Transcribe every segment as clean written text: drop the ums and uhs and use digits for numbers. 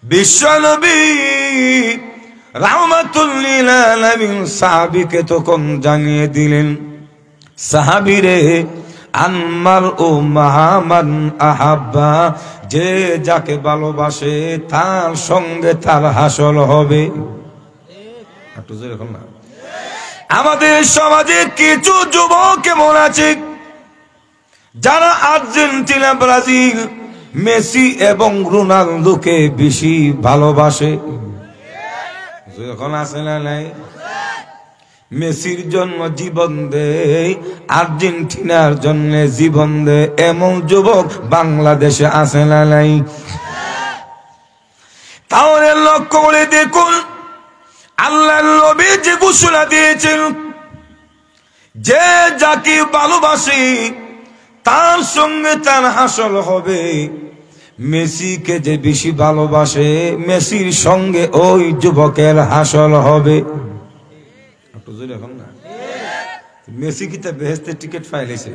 বিশ্বনবী রাহমাতুল লিল আলামিন সাহাবীকে তখন জানিয়ে দিলেন, সাহাবীরে আনমার ও মাহামান আহাব্বা, যে যাকে ভালোবাসে তার সঙ্গে তার হাসল হবে। একটু জোরে বল না। আমাদের সমাজে কিছু যুবক এমন আছে যারা আর্জেন্টিনা, ব্রাজিল, মেসি এবং রোনালদোকে বেশি ভালোবাসে। যখন আছে না নাই, মেসির জন্য জীবন দেয়, আর্জেন্টিনার জন্য জীবন দেয়, এমন যুবক বাংলাদেশে আছে না নাই? তাহলে লক্ষ্য করে দেখুন, আল্লাহর নবী যে ঘোষণা দিয়েছেন, যে যাকে ভালোবাসে তার সঙ্গে তার হাসল হবে। মেসিকে যে বেশি ভালোবাসে, মেসির সঙ্গে ওই যুবকের হাসল হবে। একটু জোরে এখন না। মেসি কি তা বেহেশতের টিকিট ফাইলেছে?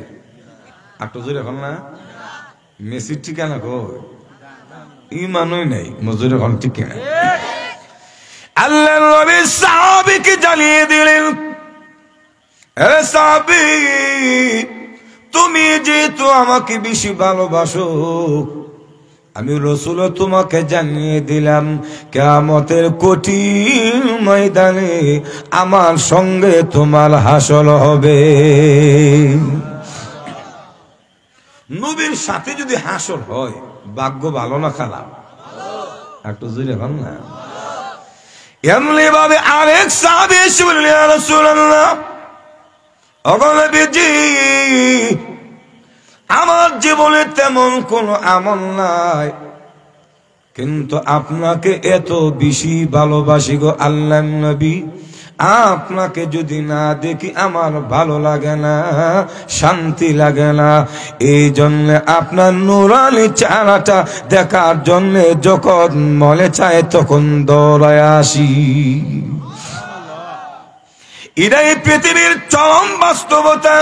একটু জোরে এখন না। মেসির ঠিকানা কই? ইমানই নাই, মজুর এখন ঠিকানা। আল্লাহর নবী সাহাবীকে জানিয়ে দিলেন, হে সাহাবী, তুমি যেহেতু আমাকে বেশি ভালোবাসো, আমি রাসূল তোমাকে জানিয়ে দিলাম, কিয়ামতের কঠিন ময়দানে আমার সঙ্গে তোমার হাসল হবে। নবীর সাথে যদি হাসল হয়, ভাগ্য ভালো না খারাপ? একটু জোরে বল না। এমনি ভাবে আরেক সাহাবী এসে বললেন, ইয়া রাসূলুল্লাহ, ওগো নবীজি, আমার জীবনে তেমন কোন আমল নাই, কিন্তু আপনাকে এত বেশি ভালোবাসি গো আল্লাহর নবী, আপনাকে যদি না দেখি আমার ভালো লাগে না, শান্তি লাগে না। এই জন্য আপনার নূরানি চেহারাটা দেখার জন্য যখন মনে চায় তখন দৌড়ায় আসি। এটাই পৃথিবীর চরম বাস্তবতা।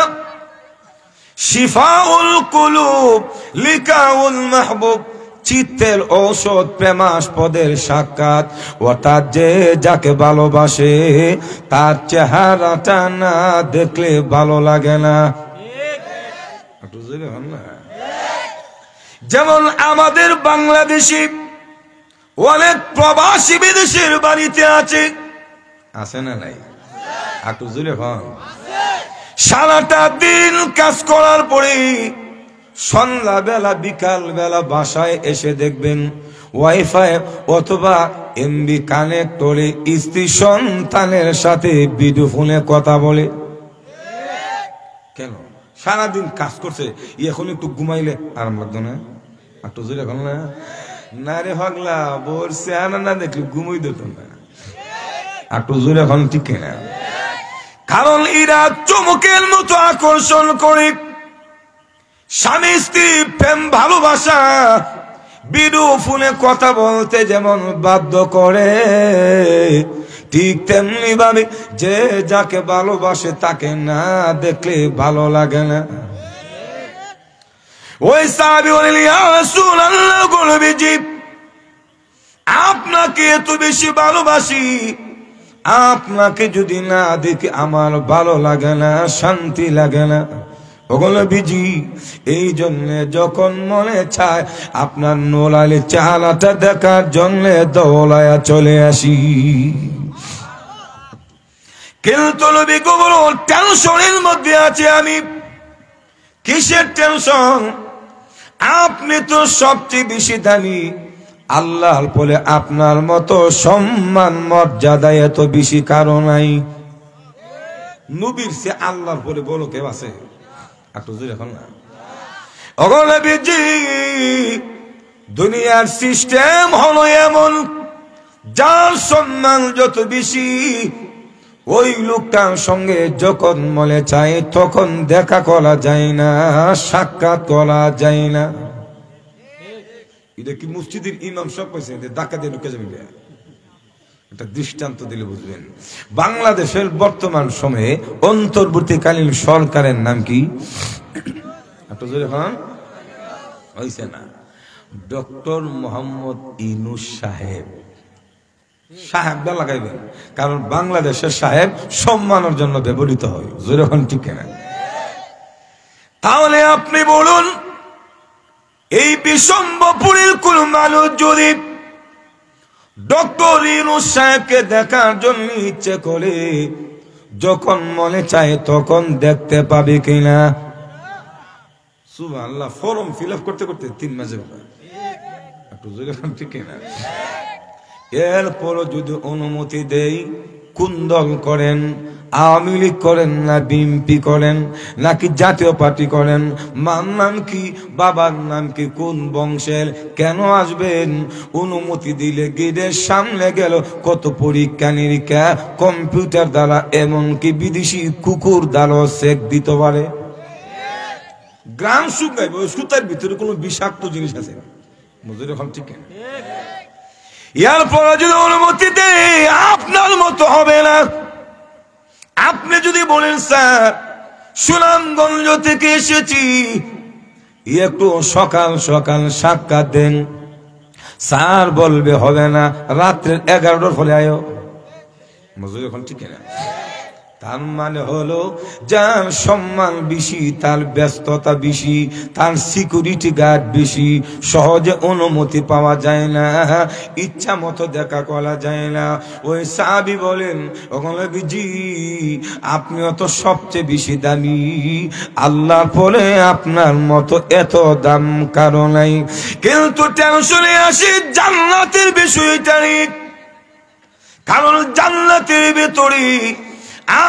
শিফাউল কুলুব লিকাউল মাহবুব, চিত্তের ঔষধ প্রেমাস্পদের সাক্ষাৎ। অর্থাৎ যে যাকে ভালোবাসে তার চেহারাটা না দেখলে ভালো লাগে না। যেমন আমাদের বাংলাদেশি অনেক প্রবাসী বিদেশের বাড়িতে আছে না নাই? একটু জোরে বল। সারাটা দিন কাজ করার পরে সন্ধ্যা বেলা, বিকাল বেলা বাসায় এসে দেখবেন ওয়াইফাই অথবা এমবি কানেক্টরে স্ত্রী সন্তানের সাথে ভিডিও ফোনে কথা বলে। কেন? সারাদিন কাজ করছে, এখন একটু ঘুমাইলে আরাম লাগতো না? একটু জোরে এখন না। না রে ভাগলা, বলছে আনা না দেখলে ঘুমই দিত না। একটু জোরে এখন ঠিক না। কারণ এরা চমকের মতো আকর্ষণ করে। স্বামী স্ত্রী প্রেম ভালোবাসা ভিডিও ফোনে কথা বলতে যেমন বাধ্য করে, ঠিক তেমনি ভাবে যে যাকে ভালোবাসে তাকে না দেখলে ভালো লাগে না। ওই সাহাবী বললেন, ইয়া রাসূলুল্লাহ, গো নবীজি, আপনাকে এত বেশি ভালোবাসি, আপনাকে যদি না দেখি আমার ভালো লাগে না, শান্তি লাগে না। ওগো নবীজি, এই জন্য যখন মনে চায় আপনার নোলালি চেহারাটা দেখার জন্য দৌড়ায়া চলে আসি। কিন্তু নবী গো, বড় টেনশনের মধ্যে আছে আমি। কিসের টেনশন? আপনি তো সবচেয়ে বেশি দামি, আল্লাহর বলে আপনার মতো সম্মান মর্যাদা এত বেশি কারো নাই। নবীর সে আল্লাহর বলে বলো কেউ আছে? একটু জোরে এখন না। ওগো নবীজি, দুনিয়ার সিস্টেম হলো এমন, যার সম্মান যত বেশি ওই লোকটার সঙ্গে যখন মনে চায় তখন দেখা করা যায় না, সাক্ষাৎ করা যায় না। এটা কি মসজিদের ইমাম সব কইছে ধাক্কা দিয়ে ঢুকে যাবে? একটা দৃষ্টান্ত দিলে বুঝবেন। বাংলাদেশের বর্তমান সময়ে অন্তর্বর্তীকালীন সরকারের নাম কি? একটু জোরে হন হইছে না। ডক্টর মোহাম্মদ ইউনূস সাহেব, সাহেবটা লাগাইবেন, কারণ বাংলাদেশের সাহেব সম্মানের জন্য ব্যবহৃত হয়। যেরকম ঠিক না? তাহলে আপনি বলুন, এই বিশ্বম্ভরপুরের কোন মানুষ যদি ডক্টর ইউনূস সাহেবকে দেখার জন্য ইচ্ছে করে, যখন মনে চায় তখন দেখতে পাবে কিনা? সুবহানাল্লাহ। ফর্ম ফিল আপ করতে করতে 3 মাসে একটু যেরকম ঠিক না? এরপরও যদি অনুমতি দেই, কোন দল করেন? আওয়ামী লীগ করেন না বিএনপি করেন নাকি জাতীয় পার্টি করেন? মার নাম কি, বাবার নাম কি, কোন বংশের, কেন আসবেন? অনুমতি দিলে গেটের সামনে গেল কত পরীক্ষা নিরীক্ষা, কম্পিউটার দ্বারা, এমনকি বিদেশি কুকুর দ্বারা চেক দিতে পারে। গ্রাম শুকাইব, ওই সুতার ভিতরে কোনো বিষাক্ত জিনিস আছে, বুঝলি? এখন ঠিক না? এরপরে যদি অনুমতি দেয়, আপনার মতো হবে না। আপনি যদি বলেন, স্যার সুনামগঞ্জ থেকে এসেছি, একটু সকাল সকাল সাক্ষাৎ দেন, স্যার বলবে হবে না, রাত্রের 11টার ফলে আয়ো। বুঝলি? এখন ঠিক না? তার মানে হলো, যার সম্মান বেশি, তার ব্যস্ততা বেশি, তার সিকিউরিটি গার্ড বেশি, সহজে অনুমতি পাওয়া যায় না, ইচ্ছা মতো দেখা করা যায় না। ওই সাহাবী বলেন, ওখানে জি আপনিও তো সবচেয়ে বেশি দামি, আল্লাহর পরে আপনার মতো এত দাম কারো নাই। কিন্তু টেনশনে আসি জান্নাতের বিষয়টাই, কারণ জান্নাতের ভেতরে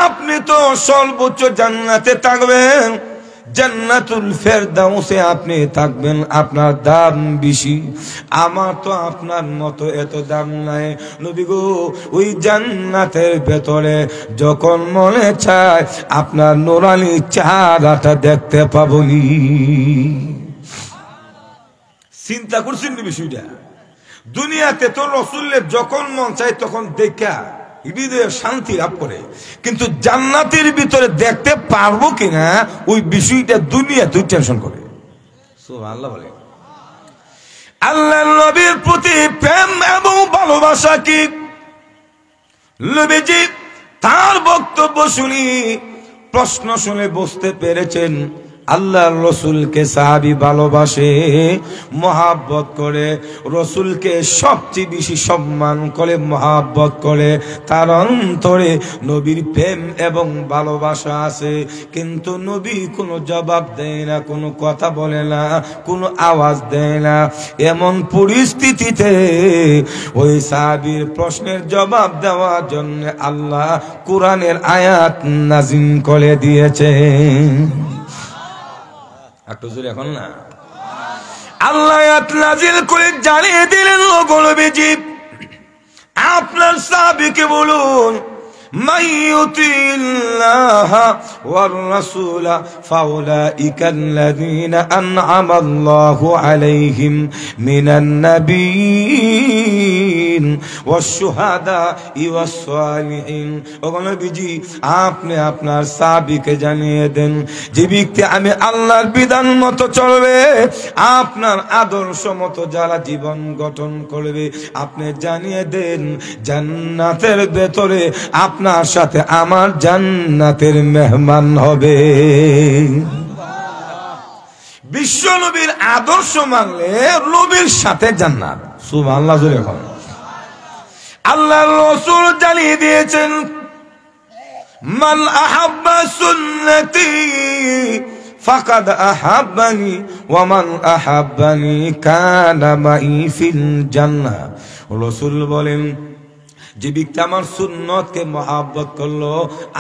আপনি তো সর্বোচ্চ জান্নাতে থাকবেন, জান্নাতুল ফেরদাউসে আপনি থাকবেন, আপনার দাম বেশি। আমার তো আপনার মতো এত দাম নাই নবী গো। ওই জান্নাতের ভেতরে যখন মনে চায় আপনার নূরানি চেহারাটা দেখতে পাবনি। চিন্তা করছেন বিষয়টা? দুনিয়াতে তো রাসূলের যখন মন চায় তখন দেখা হৃদয়ে শান্তি লাভ করে, কিন্তু জান্নাতের ভিতরে দেখতে পারবো কিনা ওই বিষয়টা দুনিয়াতে টেনশন করে। সুবহানাল্লাহ বলে। আল্লাহর নবীর প্রতি প্রেম এবং ভালোবাসা কি? নবীজি তার বক্তব্য শুনি, প্রশ্ন শুনে বুঝতে পেরেছেন আল্লাহর রসুলকে সাহাবী ভালোবাসে, মহাব্বত করে, রসুলকে সবচেয়ে বেশি সম্মান করে, মহাব্বত করে, তার অন্তরে নবীর প্রেম এবং ভালোবাসা আছে। কিন্তু নবী কোনো জবাব দেয় না, কোনো কথা বলে না, কোনো আওয়াজ দেয় না। এমন পরিস্থিতিতে ওই সাহাবীর প্রশ্নের জবাব দেওয়ার জন্য আল্লাহ কোরআনের আয়াত নাযিল করে দিয়েছে। একটু জোরে এখন না? আল্লাহ আয়াত নাযিল করে জানিয়ে দিলেন, ও নবীজি আপনার সাহাবীকে বলুন, মাইয়ুতিল্লাহ ওয়ার রাসূলা ফাউলাইকাল্লাযীনা আন'আমাল্লাহু আলাইহিম মিনান নাবিয়্যিন ওয়াশ শুহাদা'i ওয়াস সালিহিন। ও নবীজি আপনি আপনার সাহাবীকে জানিয়ে দেন, যে ব্যক্তি আমি আল্লাহর বিধান মতো চলবে, আপনার আদর্শ মতো যারা জীবন গঠন করবে, আপনি জানিয়ে দেন জান্নাতের ভেতরে আপনার সাথে আমার জান্নাতের মেহমান হবে। বিশ্ব নবীর আদর্শ মানলে নবীর সাথে জান্নাত। সুবহানাল্লাহ জোরে বলেন। আল্লাহর রাসূল জানিয়ে দিয়েছেন, মান আহাব্বা সুন্নতি ফাকাদ আহাব্বানি ওয়া মান আহাব্বানি কানা মাই ফিল জান্নাহ। রাসূল বলেন, যে ব্যক্তি আমার সুন্নতকে মহাব্বত করলো,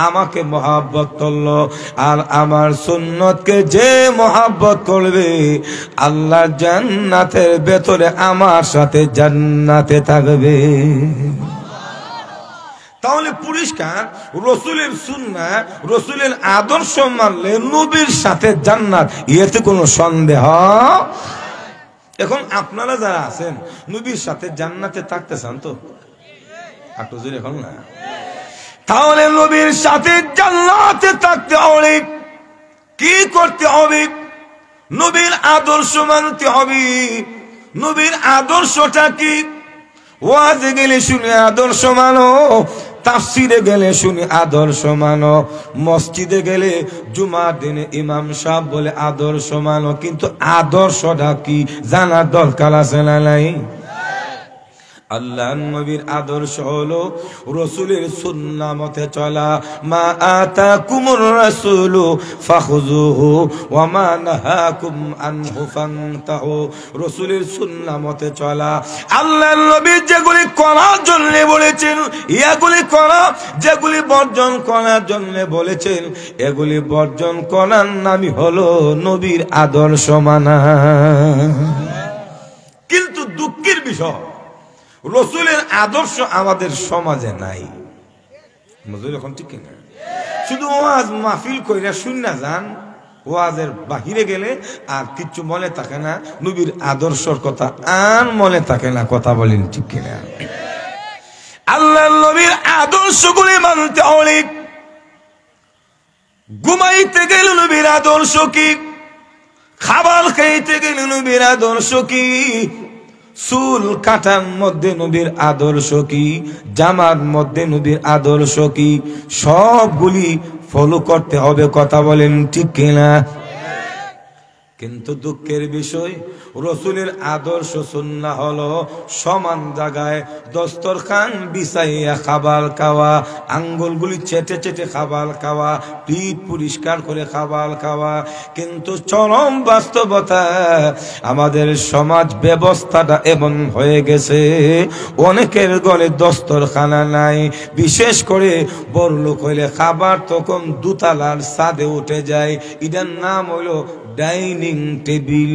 আমাকে মহাব্বত করলো, আর আমার সুন্নতকে যে মহাব্বত করবে, আল্লাহর জান্নাতের ভেতরে আমার সাথে জান্নাতে থাকবে। তাহলে পরিষ্কার, রসুলের সুন্নাহ, রসুলের আদর্শ মানলে নবীর সাথে জান্নাত, এতে কোনো সন্দেহ। এখন আপনারা যারা আছেন নবীর সাথে জান্নাতে থাকতে চান তো? এখন না? তাহলে নবীর সাথে জান্নাতে থাকতে হলে কি করতে হবে? নবীর আদর্শ মানতে হবে, নবীর আদর্শটা কি? ওয়াজে গেলে শুনে আদর্শ মানো, তাফসিরে গেলে শুনে আদর্শ মানো, মসজিদে গেলে জুমার দিনে ইমাম সাহেব বলে আদর্শ মানো, কিন্তু আদর্শটা কি জানার দরকার আছে না নাই? আল্লাহর নবীর আদর্শ হলো রাসূলের সুন্নাহ মতে চলা। মা আতাকুমুর রাসূলু ফাখুযুহু ওয়া মা নাহাকুম আনহু ফান্তাহু। রাসূলের সুন্নাহ মতে চলা। আল্লাহর নবী যেগুলি করার জন্য বলেছেন এগুলি করা, যেগুলি বর্জন করার জন্য বলেছেন এগুলি বর্জন করার নামই হলো নবীর আদর্শ মানা। কিন্তু দুঃখের বিষয়, রাসূলের আদর্শ আমাদের সমাজে নাই। বুঝলি এখন ঠিক কিনা? শুধু ওয়াজ মাহফিল কইরা শুননা যান, ওয়াজের বাহিরে গেলে আর কিচ্ছু মনে থাকে না, নবীর আদর্শর কথা আর মনে থাকে না। কথা বলেন ঠিক কিনা? আল্লাহর নবীর আদর্শগুলি মানতে হলে ঘুমাইতে গেলে নবীর আদর্শ কি, খাবার খাইতে গেলে নবীর আদর্শ কি, চুল কাটার মধ্যে নবীর আদর্শ কি, জামার মধ্যে নবীর আদর্শ কি, সবগুলি ফলো করতে হবে। কথা বলেন ঠিক কিনা? কিন্তু দুঃখের বিষয়, রাসূলের আদর্শ সুন্নাহ হলো সমান জায়গায় দস্তরখান বিছাইয়া খাবার খাওয়া, আঙ্গুলগুলি চেটে চেটে খাবার খাওয়া, পিঠ পরিষ্কার করে খাবার খাওয়া। কিন্তু চরম বাস্তবতা, আমাদের সমাজ ব্যবস্থাটা এমন হয়ে গেছে, অনেকের ঘরে দস্তরখানা নাই। বিশেষ করে বড়লোক হইলে খাবার তখন দুতলার ছাদে উঠে যায়, এটার নাম হইলো ডাইনিং টেবিল।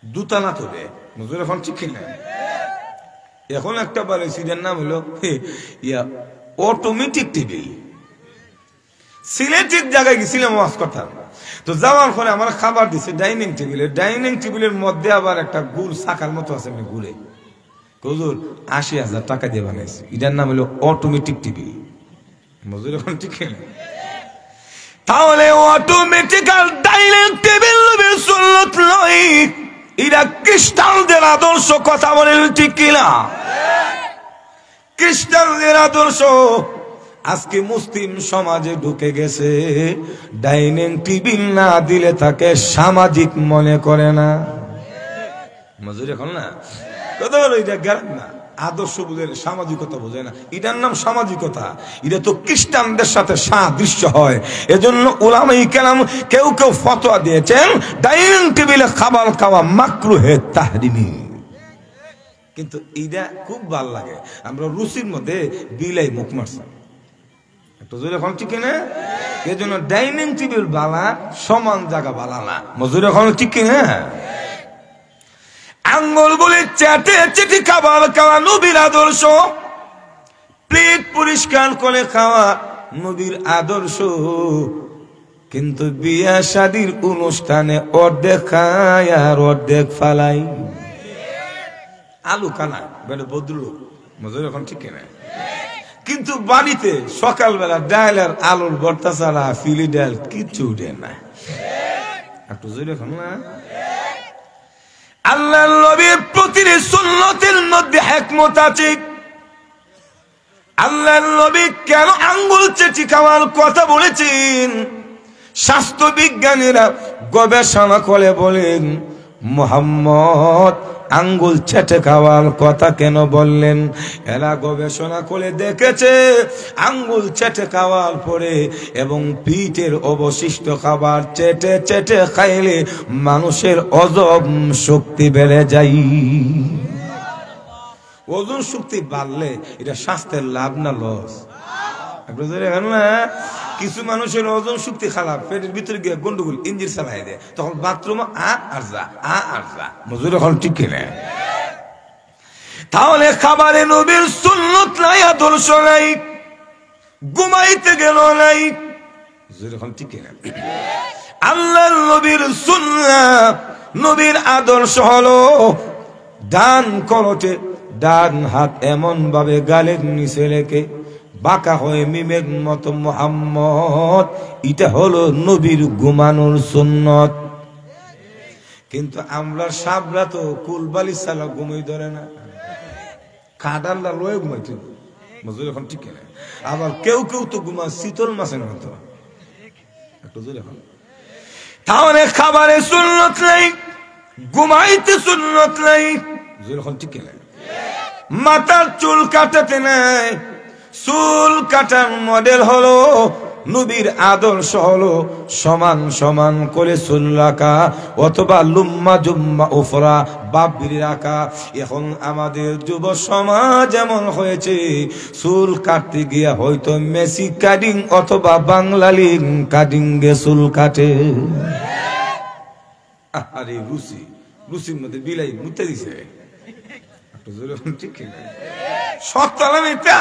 দুতলা তোলে, বুঝলে এখন ঠিক না? এখন একটা বলে সিটার নাম হলো অটোমেটিক টেবিল। সিলেটিক জায়গায় গেছিলাম ওয়াজ করতাম, তো যাওয়ার পরে আমার খাবার দিছে ডাইনিং টেবিলে। ডাইনিং টেবিলের মধ্যে আবার একটা গুল চাকার মতো আছে, আমি ঘুরে হুজুর ৮০,০০০ টাকা দিয়ে বানাইছি, এটার নাম হলো অটোমেটিক টেবিল। বুঝলে এখন ঠিক না? তাহলে অটোমেটিক্যাল ডাইনিং টেবিল নবীর সুন্নাত নয়, এটা খ্রিস্টানদের আদর্শ। কথা বলেন ঠিক কিনা? খ্রিস্টানদের আদর্শ আজকে মুসলিম সমাজে ঢুকে গেছে। ডাইনিং টেবিল না দিলে তাকে সামাজিক মনে করে না। মজুরি এখন না কথা বলো, এটা জ্ঞান না, আদর্শ বুঝে সামাজিকতা বোঝে না। এটার নাম সামাজিকতা, এটা তো খ্রিস্টানদের সাথে সাদৃশ্য হয়। এজন্য উলামায়ে কেরাম কেউ কেউ ফতোয়া দিয়েছেন ডাইনিং টেবিলে খাবার খাওয়া মাকরুহে তাহরিমি। কিন্তু এটা খুব ভালো লাগে, আমরা রুচির মধ্যে বিলাই মুখ মারছি একটু জোরে এখন ঠিক না? এই জন্য ডাইনিং টেবিল বালা, সমান জায়গা বালা না। মজুরি এখন ঠিক না? আঙ্গুল বলে চেটে চেটে খাবার খাওয়া নবীর আদর্শ, প্লেট পরিষ্কার করে খাওয়া নবীর আদর্শ। কিন্তু বিয়া শাদীর অনুষ্ঠানে অর্ধেক খায় আর অর্ধেক ফালাই। আলু কানা বেড়ে বদলু, মজুরি এখন ঠিক না? কিন্তু বাড়িতে সকালবেলা ডাল আর আলুর ভর্তা ছাড়া ফিলি ডাল কিচ্ছু উঠে না। একটু জোরে এখন না? আল্লাহর নবীর প্রতিটি সুন্নতের মধ্যে হিকমত আছে। আল্লাহর নবী কেন আঙ্গুল চেটে খাওয়ার কথা বলেছেন? স্বাস্থ্য বিজ্ঞানীরা গবেষণা করে বলেন মুহাম্মদ আঙ্গুল চেটে খাওয়ার কথা কেন বললেন? এরা গবেষণা করে দেখেছে আঙ্গুল চেটে খাওয়ার পরে এবং পিঠের অবশিষ্ট খাবার চেটে চেটে খাইলে মানুষের ওজন শক্তি বেড়ে যায়। ওজন শক্তি বাড়লে এটা স্বাস্থ্যের লাভ না লস? কিছু মানুষের ওজন শক্তি খারাপ, পেটের ভিতরে গিয়ে গন্ডগোল ইঞ্জিন চালাই দেয়, তখন বাথরুমে আর যা মজুরি হল ঠিক কিনা? তাহলে খাবারে নবীর সুন্নত নাই, আদর্শ নাই, ঘুমাইতে গেল নাই, মজুরি হল ঠিক কিনা? আল্লাহর নবীর সুন্নাত, নবীর আদর্শ হলো ডান করতে ডান হাত এমন ভাবে গালের নিচে রেখে বাঁকা হয়ে মিমের মতো মুহাম্মদ, এটা হলো নবীর ঘুমানোর সুন্নত। কিন্তু আমরা সাবরা তো কুলবালি সালা ঘুমাই ধরে না, কাঁটাল্লা লয়ে ঘুমাইতে মজুর এখন ঠিক না। আবার কেউ কেউ তো ঘুমা শীতল মাসের মতো একটু জোরে এখন। তাহলে খাবারে সুন্নত নাই, ঘুমাইতে সুন্নত নাই, জোরে এখন ঠিক না। মাথার চুল কাটাতে নাই, চুল কাটার মডেল হলো নবীর আদর্শ হলো সমান সমান করে চুল রাখা অথবা লুম্মা জুম্মা উফরা বাবির রাখা। এখন আমাদের যুব সমাজ এমন হয়েছে চুল কাটতে গিয়া হয়তো মেসি কাটিং অথবা বাংলালিং কাটিং গে চুল কাটে। আরে রুচি রুচির মধ্যে বিলাই মুতে দিছে ঠিক সত্য এটা।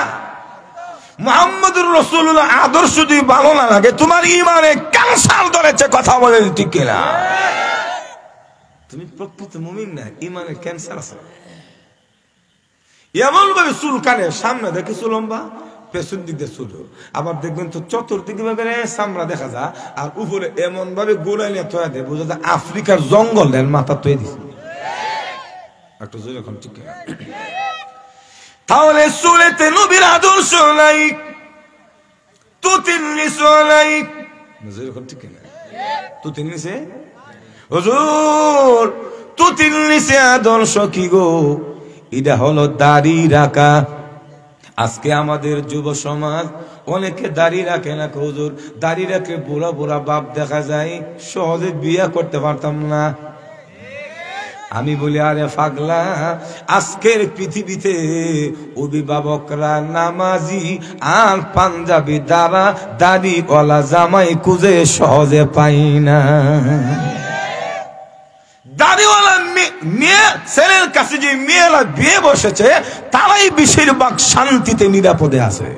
মুহাম্মদুর রাসূলুল্লাহ আদর্শ যদি ভালো না লাগে তোমার ইমানে ক্যান্সার ধরেছে, কথা বলে ঠিক কিনা? তুমি প্রকৃত মুমিন না, ইমানে ক্যান্সার আছে। এমন ভাবে চুল কাটে, সামনে দেখে চুল লম্বা, পেছন দিক দিয়ে চুল, আবার দেখবেন তো চতুর্দিকে চামড়া দেখা যায়, আর উপরে এমন ভাবে গোড়াই নিয়ে তৈরি দেয়, বোঝা যায় আফ্রিকার জঙ্গলের মাথা তৈরি দিচ্ছে একটু জোরে এখন ঠিক কিনা? তাহলে চুলেতে নবীর আদর্শ নাই, তুতির নিচে নাই, ঠিক কিনা? তুতির নিচে হুজুর, তুতির নিচে আদর্শ কি গো? এটা হলো দাড়ি রাখা। আজকে আমাদের যুব সমাজ অনেকে দাড়ি রাখে না হুজুর, দাড়ি রাখে বুড়া বুড়া বাপ দেখা যায়, সহজে বিয়ে করতে পারতাম না। আমি বলি আরে পাগলা, আজকের পৃথিবীতে অভিভাবকরা নামাজি আর পাঞ্জাবি দ্বারা দাড়িওয়ালা জামাই খুঁজে সহজে পাই না। দাড়িওয়ালা মেয়ে ছেলের কাছে যে মেয়েরা বিয়ে বসেছে তারাই বেশিরভাগ শান্তিতে নিরাপদে আছে।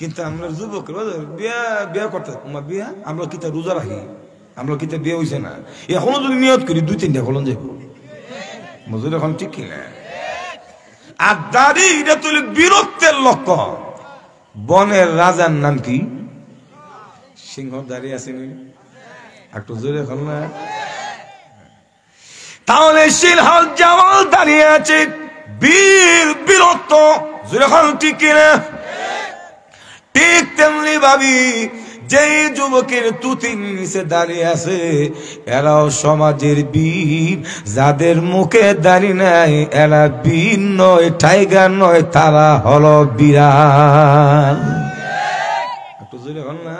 কিন্তু আমরা যুবক বিয়ে বিয়ে করতে বিয়ে আমরা কি তা রোজা রাখি, আমরা কিতা বিয়ে হয়েছে না, এখনো যদি নিয়ত করি 2-3টা কলন যাইব মজুর এখন ঠিক কিনা? আর দাড়ি এটা তুলে বীরত্বের লক্ষণ। বনের রাজার নাম কি? সিংহ দাঁড়িয়ে আসেনি একটু জোরে এখন না? তাহলে সিংহল জামাল দাঁড়িয়ে আছে, বীর বীরত্ব, জোরে এখন ঠিক কিনা? ঠিক তেমনি ভাবি যে যুবকের তুতির নিচে দাঁড়িয়ে আছে এরাও সমাজের বীর, যাদের মুখে দাড়ি নাই এরা বীর নয়, টাইগার নয়, তারা হলো বিড়াল। না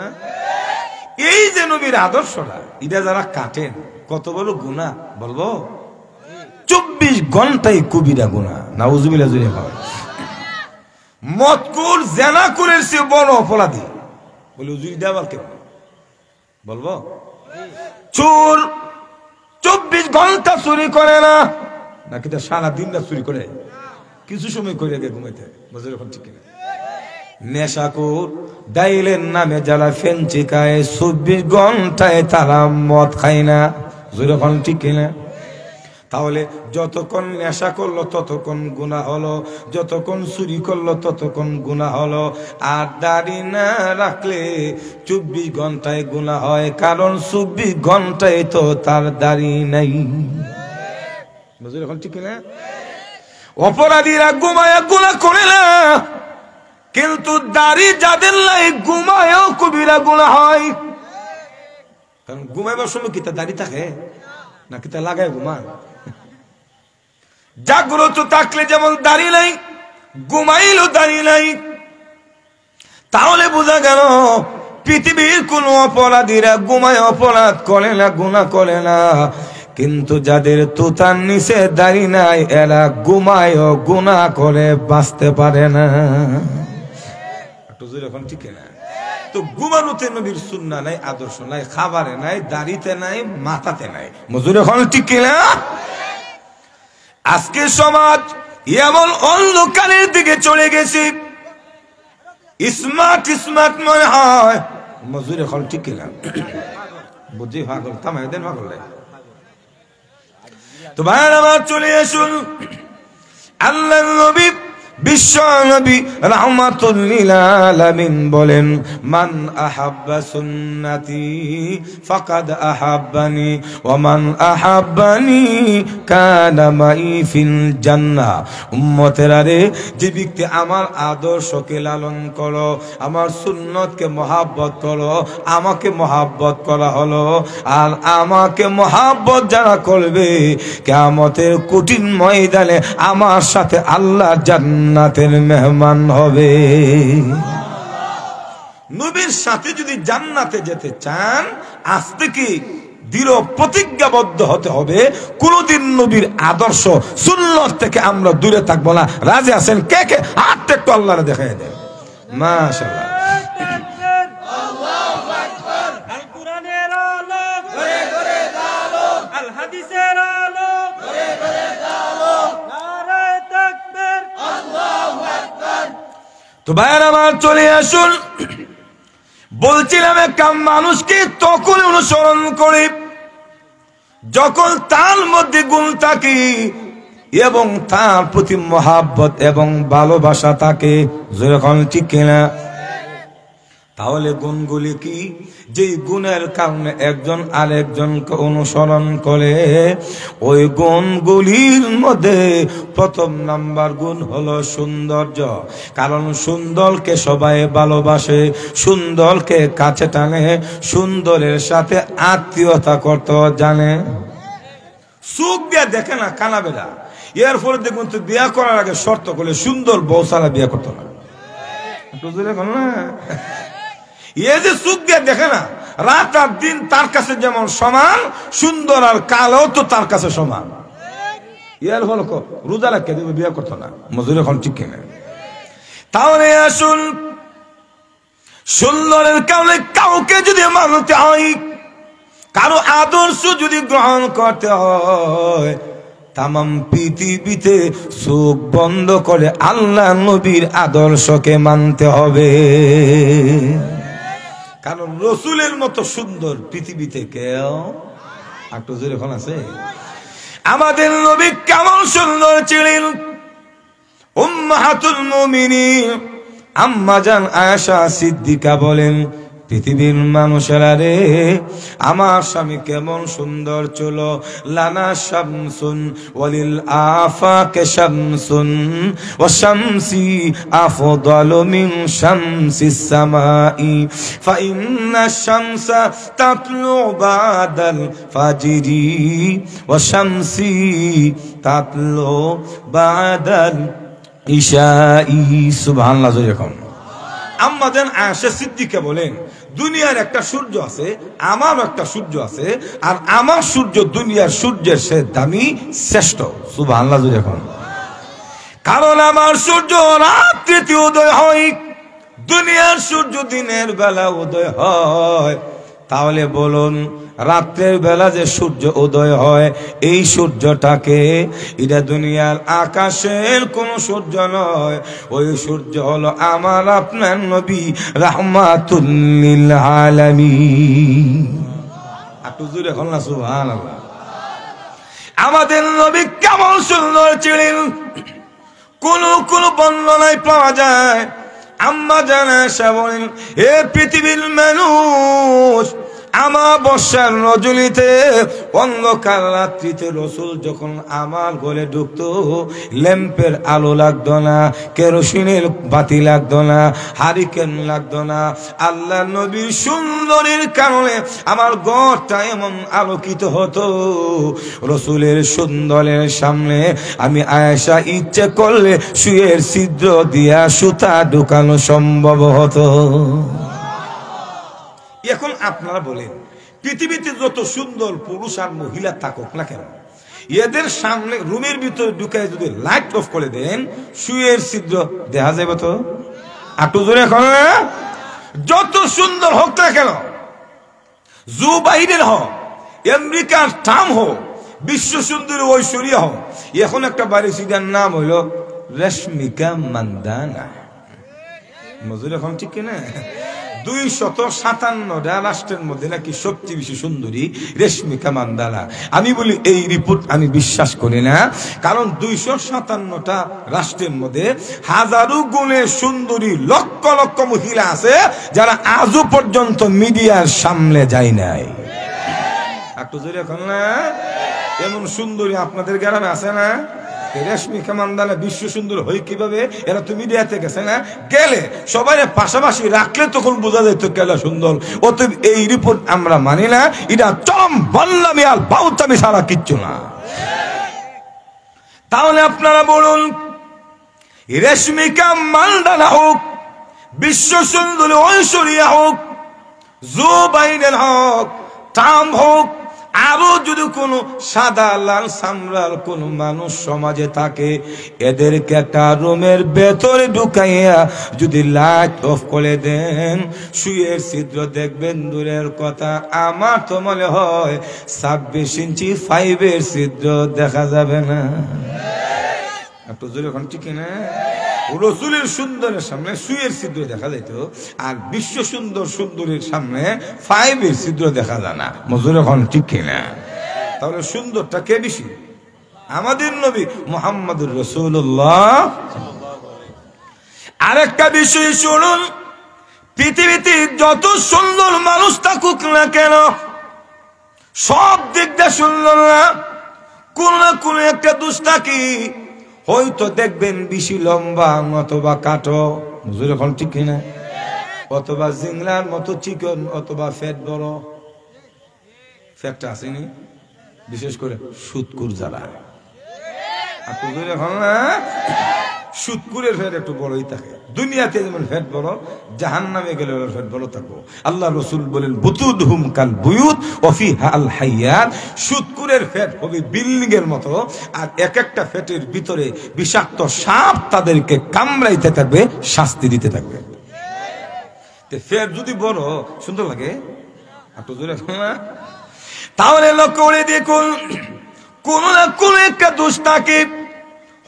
এই যে নবীর আদর্শটা এটা যারা কাটেন কত বড় গুনাহ বলবো? 24 ঘন্টায় কবিরা গুনাহ, নাউজুবিল্লাহ। জুড়ে হয় মদকুর জেনাকুরের চেয়ে বড় অপরাধী বলে উজুরি দেওয়ার কেন বলবো? চোর 24 ঘন্টা চুরি করে না, নাকি তা সারা দিনটা চুরি করে, কিছু সময় করে আগে ঘুমাইতে বুঝে এখন ঠিক কিনা? নেশাখোর ডাইলের নামে যারা ফেঞ্চি খায় 24 ঘন্টায় তারা মদ খায় না, যখন ঠিক কিনা? তাহলে যতক্ষণ নেশা করলো ততক্ষণ গুনাহ হলো, যতক্ষণ চুরি করলো ততক্ষণ গুনাহ হলো। আর দাড়ি না রাখলে 24 ঘন্টায় গুনাহ হয়, কারণ 24 ঘন্টায় তো তার দাড়ি নাই। বুঝলি এখন ঠিক না? অপরাধীরা ঘুমায়া গুনাহ করে না, কিন্তু দাড়ি যাদের নাই ঘুমায়ও কবিরা গুনাহ হয়। কারণ ঘুমাইবার সময় কি তা দাড়ি থাকে নাকি তা লাগায় ঘুমান? জাগ্রত থাকলে যেমন দাড়ি নাই, ঘুমাইলো দাড়ি নাই। তাহলে বোঝা গেল পৃথিবীর কোন অপরাধীরা ঘুমায় অপরাধ করে না, গুনাহ করে না, কিন্তু যাদের তুতার নিচে দাড়ি নাই এরা ঘুমায় গুনাহ করে বাঁচতে পারে না। এখন ঠিক না? তো ঘুমানোতে নবীর সুন্নাহ নাই, আদর্শ নাই, খাবারে নাই, দাড়িতে নাই, মাথাতে নাই, মজুর এখন ঠিক না? আজকে সমাজ এমন অন্ধকারের দিকে চলে গেছে, স্মার্ট স্মার্ট মনে হয়, মজুর এখন ঠিক কিনা? বুঝি পাগল থামাই দেন পাগল। তো ভাইয়ের আমার চলে আসুন, আল্লাহর নবী বিশ্ব নবী রাহমাতুল লিল আলামিন বলেন, মান আহাব্বা সুন্নতি ফাকাদ আহাব্বানি ওয়া মান আহাব্বানি কানা মাই ফিল জান্নাহ। উম্মতেরা রে, যে ব্যক্তি আমার আদর্শকে লালন করো, আমার সুন্নতকে মহাব্বত করো, আমাকে মহাব্বত করা হলো, আর আমাকে মহাব্বত যারা করবে কিয়ামতের কঠিন ময়দানে আমার সাথে আল্লাহ জান্নাতের মেহমান হবে। নবীর সাথে যদি জান্নাতে যেতে চান, আজ থেকে দৃঢ় প্রতিজ্ঞাবদ্ধ হতে হবে, কোনদিন নবীর আদর্শ সুন্নাত থেকে আমরা দূরে থাকবো না। রাজি আছেন? কে কে হাতটা একটু আল্লাহরে দেখাই দেন। মাশাআল্লাহ। তো ভাইয়ের আমার, চলে আসুন। বলছিলাম, একটা মানুষকে তখন অনুসরণ করে যখন তার মধ্যে গুণ থাকে এবং তার প্রতি মহাব্বত এবং ভালোবাসা থাকে, যখন ঠিক কিনা, তাহলে গুণগুলি কি? যে গুণের কারণে একজন আরেকজনকে অনুসরণ করে, ওই গুণগুলির মধ্যে প্রথম নাম্বার গুণ হলো সৌন্দর্য। কারণ সুন্দরকে সবাই ভালোবাসে, সুন্দরকে কাছে টানে, সুন্দরের সাথে আত্মীয়তা করতে জানে। সুখ দিয়ে দেখে না কানা বেড়া, এর ফলে দেখুন তো বিয়া করার আগে শর্ত করলে সুন্দর বউ ছাড়া বিয়া করতো না। এ যে সুখ দিয়ে দেখে না, রাত আর দিন তার কাছে যেমন সমান, সুন্দর আর কালো তো তার কাছে সমান। এর হল রোজা রাখতে দেবে, বিয়ে করতো না। মজুরি এখন ঠিক কিনা? তাহলে আসুন, সুন্দরের কারণে কাউকে যদি মানতে হয়, কারো আদর্শ যদি গ্রহণ করতে হয়, তামাম পৃথিবীতে চোখ বন্ধ করে আল্লাহ নবীর আদর্শকে মানতে হবে। কারণ রসুলের মতো সুন্দর পৃথিবীতে কেউ একটু জোরে এখন আছে? আমাদের নবী কেমন সুন্দর ছিলেন! উম্মাহাতুল মুমিনিন আম্মা জান আয়েশা সিদ্দিকা বলেন, পৃথিবীর মানুষেরা রে, আমার স্বামী কেমন সুন্দর ছিল। লানা শামসুন ওয়ালিল আফাকে শামসুন ওয়া শামসি আফদালু মিন শামসিস সামাই ফা ইন্না শামসা তাতলু বাদাল ফাজরি ওয়া শামসি তাতলু বাদাল ইশাই। সুবহানাল্লাহ। যখন আম্মা জান আয়েশা সিদ্দিকা বলেন, দুনিয়ার একটা সূর্য আছে, আমার একটা সূর্য আছে, আর আমার সূর্য দুনিয়ার সূর্যের সে দামি, শ্রেষ্ঠ। সুবহানাল্লাহ। যখন কারণ আমার সূর্য রাত্রিতে উদয় হয়, দুনিয়ার সূর্য দিনের বেলা উদয় হয়। তাহলে বলুন, রাত্রের বেলা যে সূর্য উদয় হয়, এই সূর্যটাকে, এটা দুনিয়ার আকাশের কোন সূর্য নয়, ওই সূর্য হলো আমার আপনার নবী রাহমাতুল লিল আলামিন। একটু জোরে বলুন না সুবহানাল্লাহ। আমাদের নবী কেমন সুন্দর ছিলেন, কোন বর্ণনায় পাওয়া যায়। আম্মা জান আয়েশা বলেন, হে পৃথিবীর মানুষ, আমাবস্যার রজনীতে, অন্ধকার রাত্রিতে রসুল যখন আমার ঘরে ঢুকতো, ল্যাম্পের আলো লাগতো না, কেরোসিনের বাতি লাগতো না, হারিকেন লাগতো না। আল্লাহ নবীর সুন্দরের কারণে আমার ঘরটা এমন আলোকিত হতো, রসুলের সুন্দরের সামনে আমি আয়েশা ইচ্ছে করলে সুয়ের ছিদ্র দিয়া সুতা ঢুকানো সম্ভব হতো। এখন আপনারা বলেন, পৃথিবীতে যত সুন্দর পুরুষ আর মহিলা থাকুক না কেন, এদের সামনে রুমের ভিতরে ঢুকে যদি লাইট অফ করে দেন, সুয়ের ছিদ্র দেখা যাবে তো? একটু জোরে এখন। যত সুন্দর হোক না কেন, জো বাইডেন হোক, আমেরিকার ট্রাম্প হোক, বিশ্ব সুন্দরী ঐশ্বরিয়া হোক, এখন একটা বাড়ি সিটার নাম হইল রেশমিকা মান্দানা। মজুর এখন ঠিক কিনা? 257টা রাষ্ট্রের মধ্যে নাকি সবচেয়ে বেশি সুন্দরী রেশমিকা মান্দানা। আমি বলি এই রিপোর্ট আমি বিশ্বাস করি না, কারণ 257টা রাষ্ট্রের মধ্যে হাজারো গুণে সুন্দরী লক্ষ লক্ষ মহিলা আছে যারা আজও পর্যন্ত মিডিয়ার সামনে যায় নাই। একটু জোরে এখন না, এমন সুন্দরী আপনাদের গ্রামে আছে না? রেশমিকা মান্দানা বিশ্ব সুন্দর হয় কিভাবে? এরা তো মিডিয়াতে গেছে না, গেলে সবাই পাশাপাশি রাখলে তখন বোঝা যেত কেলা সুন্দর। অতএব এই রিপোর্ট আমরা মানি না, এটা চরম বল্লামি আর বাউতামি ছাড়া কিচ্ছু না। তাহলে আপনারা বলুন, রেশমিকা মান্দানা হোক, বিশ্ব সুন্দরী ঐশ্বরিয়া হোক, জো বাইডেন হোক, ট্রাম্প হোক, আরো যদি কোন সাদা লাল সামরার কোন মানুষ সমাজে থাকে, এদেরকে একটা রুমের ভেতরে ঢুকাইয়া যদি লাইট অফ করে দেন, সুয়ের ছিদ্র দেখবেন দূরের কথা, আমার তো মনে হয় 26 ইঞ্চি 5-এর ছিদ্র দেখা যাবে না। একটু জোরে এখন ঠিক না? রসুলের সুন্দরের সামনে সুয়ের ছিদ্র দেখা যাইত, আর বিশ্ব সুন্দর সুন্দরীর সামনে 5-এর ছিদ্র দেখা যায় না। মজুর এখন ঠিক কিনা? তাহলে সুন্দরটা কে বেশি? আমাদের নবী মুহাম্মদুর রাসূলুল্লাহ। আরেকটা বিষয় শুনুন, পৃথিবীতে যত সুন্দর মানুষ থাকুক না কেন, সব দিকটা সুন্দর না, কোন না কোন একটা দোষ থাকে। হয়তো দেখবেন বেশি লম্বা অথবা কাটো, বুঝলে এখন ঠিক কিনা, অথবা জিংলার মতো চিকন, অথবা ফ্যাট বড়। ফ্যাটটা আসেনি বিশেষ করে সুদকুর যারা, এখন না সুদকুরের ফ্যাট একটু বড়ই থাকে। দুনিয়াতে যেমন ফ্যাট বড়, জাহান্নামে গেলে ফ্যাট বড় থাকবো। আল্লাহ রসুল বলেন বুতুদহুম কাল বুয়ুত ওয়া ফিহা আল হাইয়াত, সুদকুরের ফ্যাট হবে বিল্ডিং এর মতো, আর এক একটা ফ্যাটের ভিতরে বিষাক্ত সাপ তাদেরকে কামড়াইতে থাকবে, শাস্তি দিতে থাকবে। ফ্যাট যদি বড় সুন্দর লাগে, একটু জোরে না, তাহলে লক্ষ্য করে দেখুন, কোন না কোন একটা দোষ থাকে।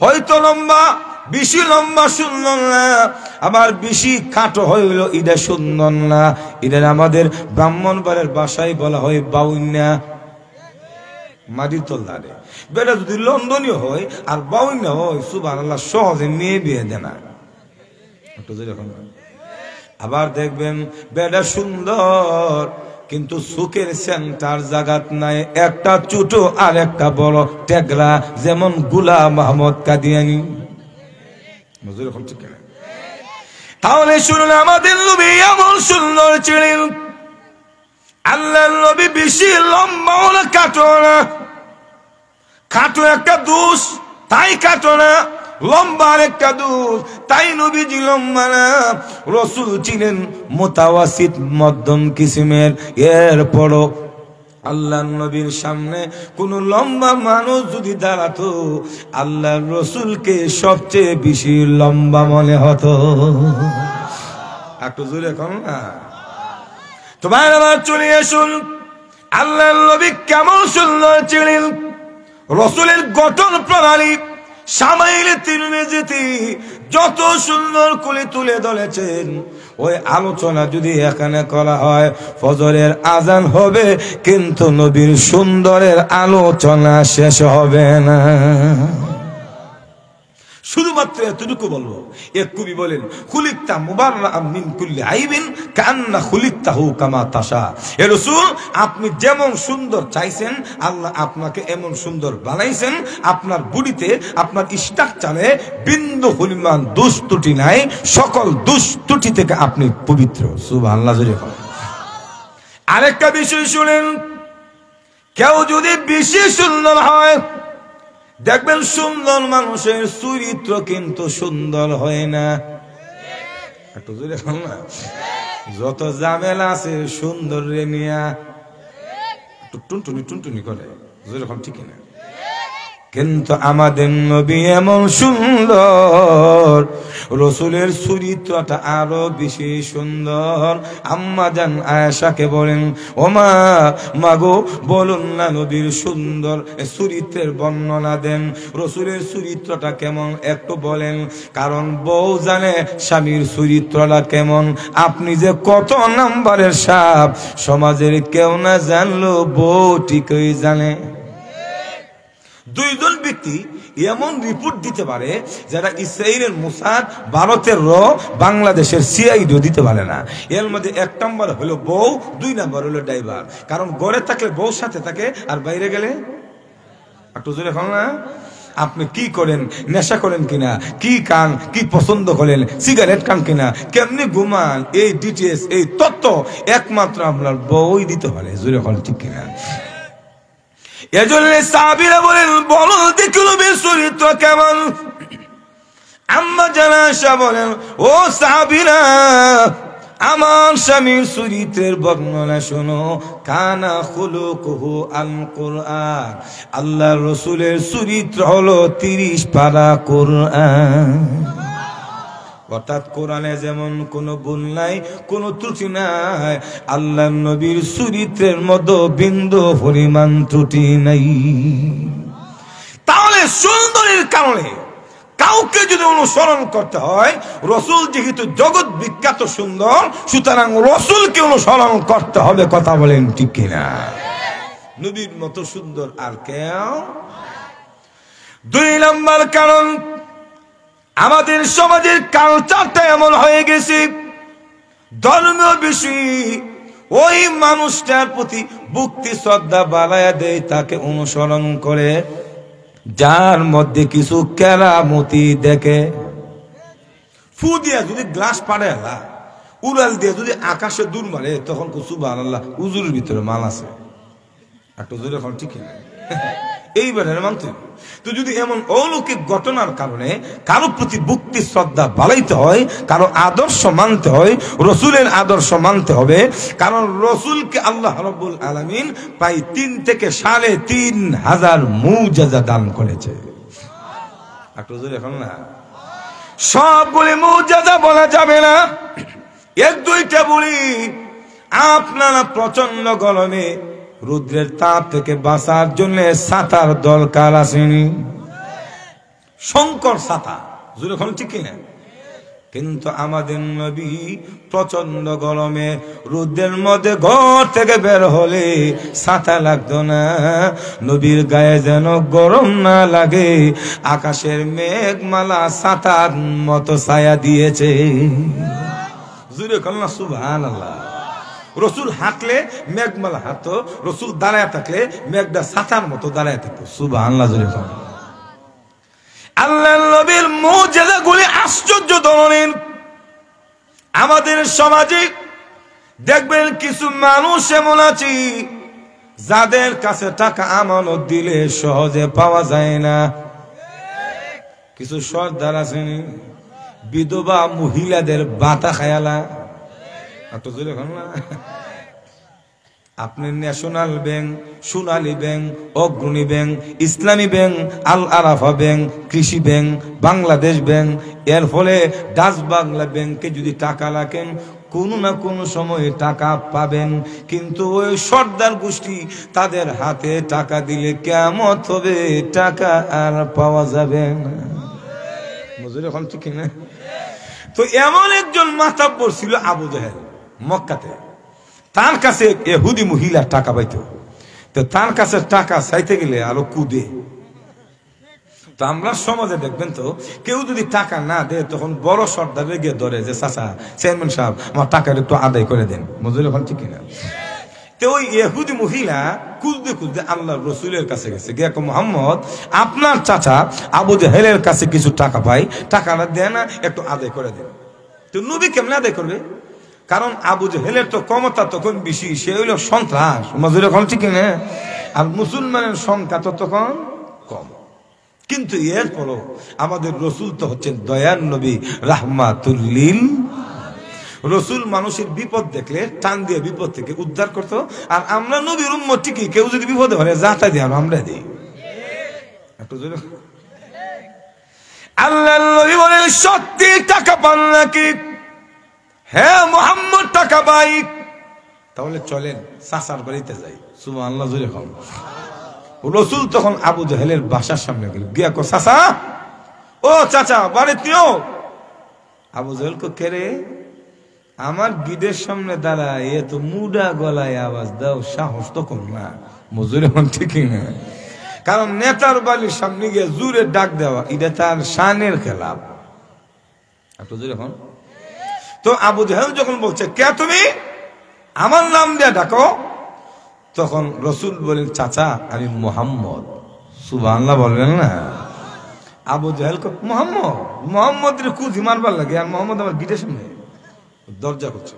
হয়তো লম্বা, বেশি লম্বা সুন্দর না, আবার বেশি খাটো হইল এটা সুন্দর না। এটা আমাদের ব্রাহ্মণবাড়ির ভাষায় বলা হয় বাউন্যা, মাটির তল্লারে। বেটা যদি লন্ডনীয় হয় আর বাউন্যা হয়, সুবহানাল্লাহ, সহজে মেয়ে বিয়ে দেয় না। আবার দেখবেন বেটা সুন্দর কিন্তু সুখের সেন্টার জাগাত নাই, একটা ছোট আর একটা বড় টেগরা, যেমন গোলাম আহমদ কাদিয়ানি। তাহলে শুনুন, আমাদের নবী এমন সুন্দর ছিলেন, আল্লাহর নবী বেশি লম্বা না কাটো না। কাটো একটা দোষ, তাই কাটো না, লম্বা একটা দোষ, তাই নবীজি লম্বা না। রসুল ছিলেন মুতাওয়াসিত, মধ্যম কিসিমের। এরপরও আল্লাহর নবীর সামনে কোন লম্বা মানুষ যদি দাঁড়াতো, আল্লাহর রসুলকে সবচেয়ে বেশি লম্বা মনে হতো। একটু জোরে কম না? তোমার আবার চলে আসুন, আল্লাহর নবী কেমন সুন্দর ছিলেন। রসুলের গঠন প্রণালী শামাইলে তিরমিজিতে যত সুন্দর করে তুলে ধরেছেন, ওই আলোচনা যদি এখানে করা হয়, ফজরের আজান হবে কিন্তু নবীর সুন্দরের আলোচনা শেষ হবে না। শুধুমাত্র এতটুকু বলবো, এক কবি বলেন, খুলিকতা মুবাররাআম মিন কুল্লি আইবিন কান্না খুলিকতাহু কামা তাশা। হে রাসূল, আপনি যেমন সুন্দর চাইছেন, আল্লাহ আপনাকে এমন সুন্দর বানাইছেন। আপনার বডিতে, আপনার স্ট্রাকচারে বিন্দু পরিমাণ দোষ ত্রুটি নাই, সকল দোষ ত্রুটি থেকে আপনি পবিত্র। সুবহানাল্লাহ। আরেকটা বিষয় শুনেন, কেউ যদি বেশি সুন্দর হয়, দেখবেন সুন্দর মানুষের চরিত্র কিন্তু সুন্দর হয় না। একটু জোরে বল না। যত ঝামেলা আছে সুন্দর রে নিয়া টুনটুনি টুনটুনি করে, জোরে ঠিক না? কিন্তু আমাদের নবী এমন সুন্দর, রসুলের চরিত্রটা আরো বেশি সুন্দর। আম্মা জান আয়েশাকে বলেন, ও মা, মাগো বলুন না নবীর সুন্দর চরিত্রের বর্ণনা দেন, রসুলের চরিত্রটা কেমন একটু বলেন। কারণ বউ জানে স্বামীর চরিত্রটা কেমন। আপনি যে কত নাম্বারের সাপ, সমাজের কেউ না জানলো বউ ঠিকই জানে। দুইজন ব্যক্তি এমন রিপোর্ট দিতে পারে যারা ইসরায়েলের মোসাদ, ভারতের বাংলাদেশের সিআইডি দিতে পারে না। এর মধ্যে 1 নম্বর হলো বউ, 2 নম্বর হলো ড্রাইভার। কারণ ঘরে থাকলে বউ সাথে থাকে, আর বাইরে গেলে একটু জোরে এখন না, আপনি কি করেন, নেশা করেন কিনা, কি খান, কি পছন্দ করেন, সিগারেট খান কিনা, কেমনি ঘুমান, এই ডিটেলস, এই তথ্য একমাত্র আপনার বউই দিতে পারে। জোরে এখন ঠিক কিনা? এজন্য সাহাবীরা বলেন, বলো দেখি নবীর চরিত্র কেমন। আম্মা জান আয়েশা বলেন, ও সাহাবীরা, আমার স্বামীর চরিত্রের বর্ণনা শোনো। কানা খুলুকুহু আল কুরআন, আল্লাহর রাসূলের চরিত্র হলো 30 পারা কোরআন। অর্থাৎ কোরআনে যেমন কোনো ভুল নাই, কোনো ত্রুটি নাই, আল্লাহর নবীর চরিত্রের মধ্যে বিন্দু পরিমাণ ত্রুটি নাই। তাহলে সুন্দরের কারণে কাউকে যদি অনুসরণ করতে হয়, রসুল যেহেতু জগৎ বিখ্যাত সুন্দর, সুতরাং রসুলকে অনুসরণ করতে হবে। কথা বলেন ঠিক কিনা? নবীর মতো সুন্দর আর কেউ। 2 নম্বর কারণ, আমাদের সমাজের কালচারটা এমন হয়ে গেছে, ধর্মীয় বিষয় ওই মানুষটার প্রতি ভক্তি শ্রদ্ধা বাড়ায়া দেয়, তাকে অনুসরণ করে, যার মধ্যে কিছু কেরামতি দেখে। ফু দিয়া যদি গ্লাস পাড়ে আলা, উড়াল দিয়ে যদি আকাশে দূর মারে, তখন সুবহানাল্লাহ, উজুরের ভিতরে মাল আছে। একটু জোরে এখন ঠিক না? এইবারে মানতে। তো যদি এমন অলৌকিক ঘটনার কারণে কারো প্রতি ভক্তি শ্রদ্ধা বাড়াইতে হয়, কারো আদর্শ মানতে হয়, রসুলের আদর্শ মানতে হবে। কারণ রসুলকে আল্লাহ রাব্বুল আলামিন প্রায় 3 থেকে 3,500 মুজিজা দান করেছে। একটু জোরে এখন না, সবগুলি মুজিজা বলা যাবে না, 1-2টা বলি। আপনারা প্রচন্ড গরমে রুদ্রের তাপ থেকে বাঁচার জন্য ছাতার দরকার আসেনি, শঙ্কর ছাতা। জোরে এখন ঠিক কিনা? কিন্তু আমাদের নবী প্রচন্ড গরমে রুদ্রের মধ্যে ঘর থেকে বের হলে ছাতা লাগতো না। নবীর গায়ে যেন গরম না লাগে, আকাশের মেঘমালা ছাতার মতো ছায়া দিয়েছে। জোরে এখন না সুবহানাল্লাহ। রসুল হাঁটলে মেঘমালা হাঁটতো, রসুল দাঁড়ায় থাকলে মেঘটা ছাতার মতো দাঁড়ায় থাকতো। সুবহানাল্লাহ। আল্লাহ নবীর মুজিজাগুলি আশ্চর্য ধরনের। আমাদের সমাজে দেখবেন কিছু মানুষ এমন আছে যাদের কাছে টাকা আমানত দিলে সহজে পাওয়া যায় না। কিছু সর্দার আছেন, বিধবা মহিলাদের বাতা খায়ালা। আপনি ন্যাশনাল ব্যাংক, সোনালী ব্যাংক, অগ্রণী ব্যাংক, ইসলামী ব্যাংক, আল আরাফা ব্যাংক, কৃষি ব্যাংক, বাংলাদেশ ব্যাংক, এর ফলে ডাচ বাংলা ব্যাংকে যদি টাকা রাখেন, কোনো না কোনো সময়ে টাকা পাবেন। কিন্তু ওই সর্দার গোষ্ঠী, তাদের হাতে টাকা দিলে কিয়ামত হবে, টাকা আর পাওয়া যাবে না। বুঝলি এখন ঠিক না? তো এমন একজন মাতাব্বর ছিল আবু জাহেল মক্কাতে। তার কাছে ইহুদি মহিলা টাকা পাইতো, তো তার কাছে টাকা চাইতে গেলে আরো কুদে। তো আমরা সমাজে দেখবেন, তো কেউ যদি টাকা না দেয়, তখন বড় সর্দারে গিয়ে ধরে যে, চাচা, চেয়ারম্যান সাহেব, আমার টাকাটা একটু আদায় করে দেন। বুঝলি এখন ঠিক কিনা? তো ওই ইহুদি মহিলা খুঁজতে খুঁজতে আল্লাহ রসুলের কাছে গেছে, গিয়ে মুহাম্মদ, আপনার চাচা আবু জাহেলের কাছে কিছু টাকা পাই, টাকাটা দেয় না, একটু আদায় করে দেন। তো নবী কেমনে আদায় করবে? কারণ আবু জাহেলের তো ক্ষমতা তখন বেশি, সে হইল সন্ত্রাস। মজুর এখন ঠিক না? আর মুসলমানের সংখ্যা তো তখন কম। কিন্তু এরপরও আমাদের রসুল তো হচ্ছেন দয়ার নবী, রাহমাতুল লিল। রসুল মানুষের বিপদ দেখলে টান দিয়ে বিপদ থেকে উদ্ধার করতো। আর আমরা নবীর উম্মত ঠিকই, কেউ যদি বিপদে হয় যা তাই দিয়ে আমরা দিই। একটু জোরে। আল্লাহর নবী বলেন সত্যি টাকা পান নাকি? হ্যাঁ মুহাম্মদ টাকা পাই। তাহলে চলেন চাচার বাড়িতে যাই। সুবহানাল্লাহ জোরে খান। রাসূল তখন আবু জাহেলের বাসার সামনে গেল, গিয়া কো চাচা, ও চাচা বাড়িতেও। আবু জাহেল কো কে রে? আমার গিদের সামনে দাঁড়ায় এ তো মুডা গলায় আওয়াজ দাও, সাহস তো কম না। মজুরে হন ঠিকই না, কারণ নেতার বাড়ির সামনে গিয়ে জোরে ডাক দেওয়া এটা তার শানের খেলাফ। একটু জোরে হন। তো আবু জাহেল যখন বলছে কে তুমি, আমার নাম দিয়ে ডাকো, তখন রসুল বলেন চাচা আমি মুহাম্মদ। সুবহানাল্লাহ বলবেন না? আবু জাহেল কো মুহাম্মদ, মুহাম্মদের কুজি মারবার লাগে, আর মুহাম্মদ আমার গিটের সামনে দরজা করছে।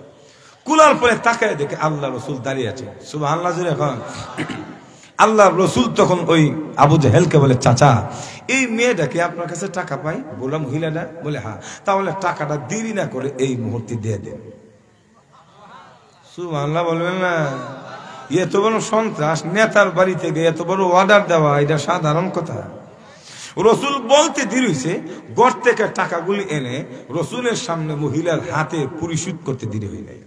কুলার পরে তাকায় দেখে আল্লাহ রসুল দাঁড়িয়ে আছে। সুবহানাল্লাহ জোরে এখন। আল্লাহ রসুল তখন ওই আবু জাহেলকে বলে চাচা এই মেয়েটাকে আপনার কাছে টাকা পাই? বললাম মহিলাটা। বলে হ্যাঁ। তাহলে টাকাটা দেরি না করে এই মুহূর্তে দিয়ে দেন। সুবহানাল্লাহ বলবেন না? এত বড় সন্ত্রাস, নেতার বাড়ি থেকে এত বড় অর্ডার দেওয়া এটা সাধারণ কথা? রসুল বলতে দেরি হয়েছে, ঘর থেকে টাকাগুলি এনে রসুলের সামনে মহিলার হাতে পরিশোধ করতে দেরি হয়ে যায়।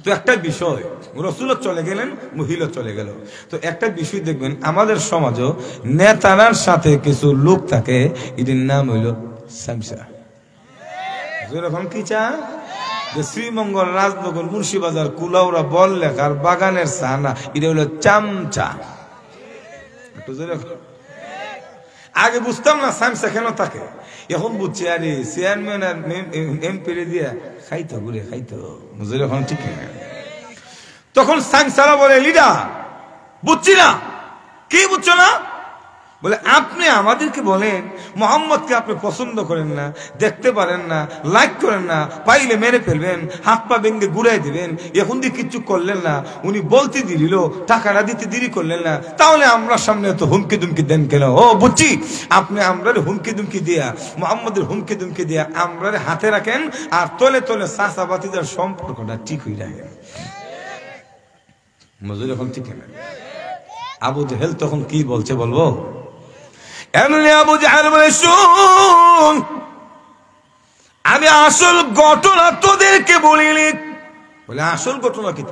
তো একটা বিষয়, রসুলও চলে গেলেন, মহিলা চলে গেল। তো একটা বিষয় দেখবেন আমাদের সমাজও নেতার সাথে কিছু লোক থাকে, এটির নাম হইল সামসা। যেরকম কি চা, যে শ্রীমঙ্গল, রাজনগর, মুন্সিবাজার, কুলাউড়া, বললেখার বাগানের চা না, এটা হইল চামচা। একটু যেরকম আগে বুঝতাম না সামসা কেন থাকে, এখন বুঝছি আরে চেয়ারম্যান আর এমপি দিয়ে খাইতো ঘুরে খাইতো। এখন ঠিক না। তখন সামসারা বলে লিডার বুঝছি না। কি বুঝছো না? বলে আপনি আমাদেরকে বলেন মোহাম্মদকে আপনি পছন্দ করেন না, দেখতে পারেন না, লাইক করেন না, পাইলে মেরে ফেলবেন, হাত পা ভেঙে ঘুরাই দিবেন, এখন দিয়ে কিচ্ছু করলেন না, উনি বলতে দিল টাকাটা দিতে দেরি করলেন না, তাহলে আমরা সামনে তো হুমকি দুমকি দেন কেন? ও বুঝছি, আপনি আমরা হুমকি দুমকি দিয়া, মোহাম্মদের হুমকি দুমকি দিয়া আমরা হাতে রাখেন, আর তলে তলে চাচা বাতিদার সম্পর্কটা ঠিক হয়ে রাখেন। মজুর এখন ঠিক না। আবু জাহেল তখন কি বলছে বলবো? এমনি আবু জাহেল বলে শুন, আমি আসল ঘটনা তোদেরকে বলিনি। বলে আসল ঘটনা কি?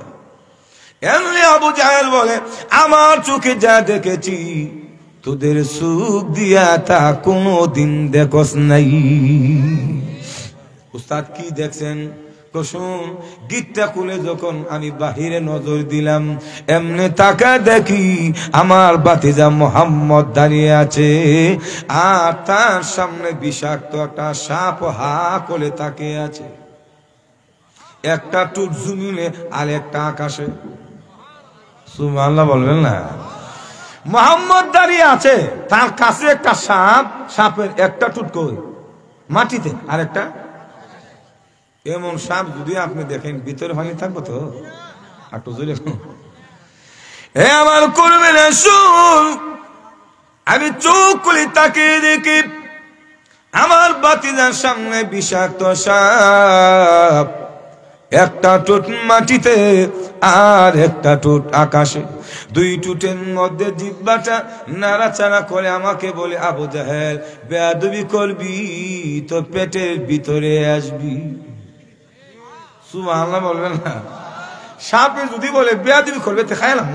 এমনি আবু জাহেল বলে আমার চোখে যা দেখেছি তোদের সুখ দিয়া তা কোনদিন দেখস নাই। উস্তাদ কি দেখছেন? শুন, গিটটা খুলে যখন আমি বাহিরে নজর দিলাম, এমনি তাকা দেখি আমার ভাতিজা মোহাম্মদ দাঁড়িয়ে আছে, আর তার সামনে বিষাক্ত একটা সাপ হা করে তাকিয়ে আছে। একটা টুট জমিনে আর একটা আকাশে। সুবহানাল্লাহ বলবেন না? মোহাম্মদ দাঁড়িয়ে আছে, তার কাছে একটা সাপ, সাপের একটা টুট কই মাটিতে, আর একটা এমন সাপ যদি আপনি দেখেন ভিতরে হয়নি থাকবো তো একটু জোরে। হে আমার করবেন শুন, আমি চোখ খুলে তাকিয়ে দেখি আমার ভাতিজার সামনে বিষাক্ত সাপ, একটা টুট মাটিতে আর একটা টুট আকাশে। দুই টুটের মধ্যে জিহ্বাটা নাড়াচাড়া করে আমাকে বলে আবু জাহেল বেয়াদবি করবি তো পেটের ভিতরে আসবি। সুবহানাল্লাহ বলবেন না? সাপে যদি বলে বেয়াদবি করবে তো খাইলাম,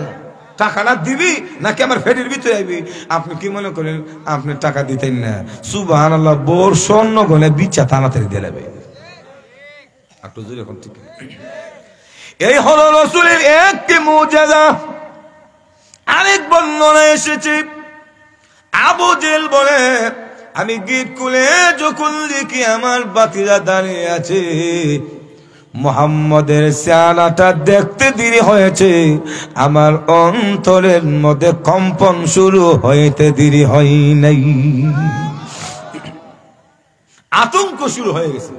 টাকাটা দিবি নাকি আমার পেটের ভিতরে আইবি? আপনি কি মনে করেন আপনি টাকা দিতেন না? সুবহানাল্লাহ, বোর স্বর্ণ গলে বিচ্ছা তাড়াতাড়ি দিয়ে দেবে। একটু জোরে এখন ঠিক। এই হলো রাসূলের একটি মুজিজা। আরেক বর্ণনা এসেছে আবু জেল বলে আমি গিট খুলে যখন দেখি আমার ভাতিজা দাঁড়িয়ে আছে, মুহাম্মদের চেহারাটা দেখতে দেরি হয়েছে, আমার অন্তরের মধ্যে কম্পন শুরু হইতে দেরি হয় নাই, আতঙ্ক শুরু হয়ে গেছে।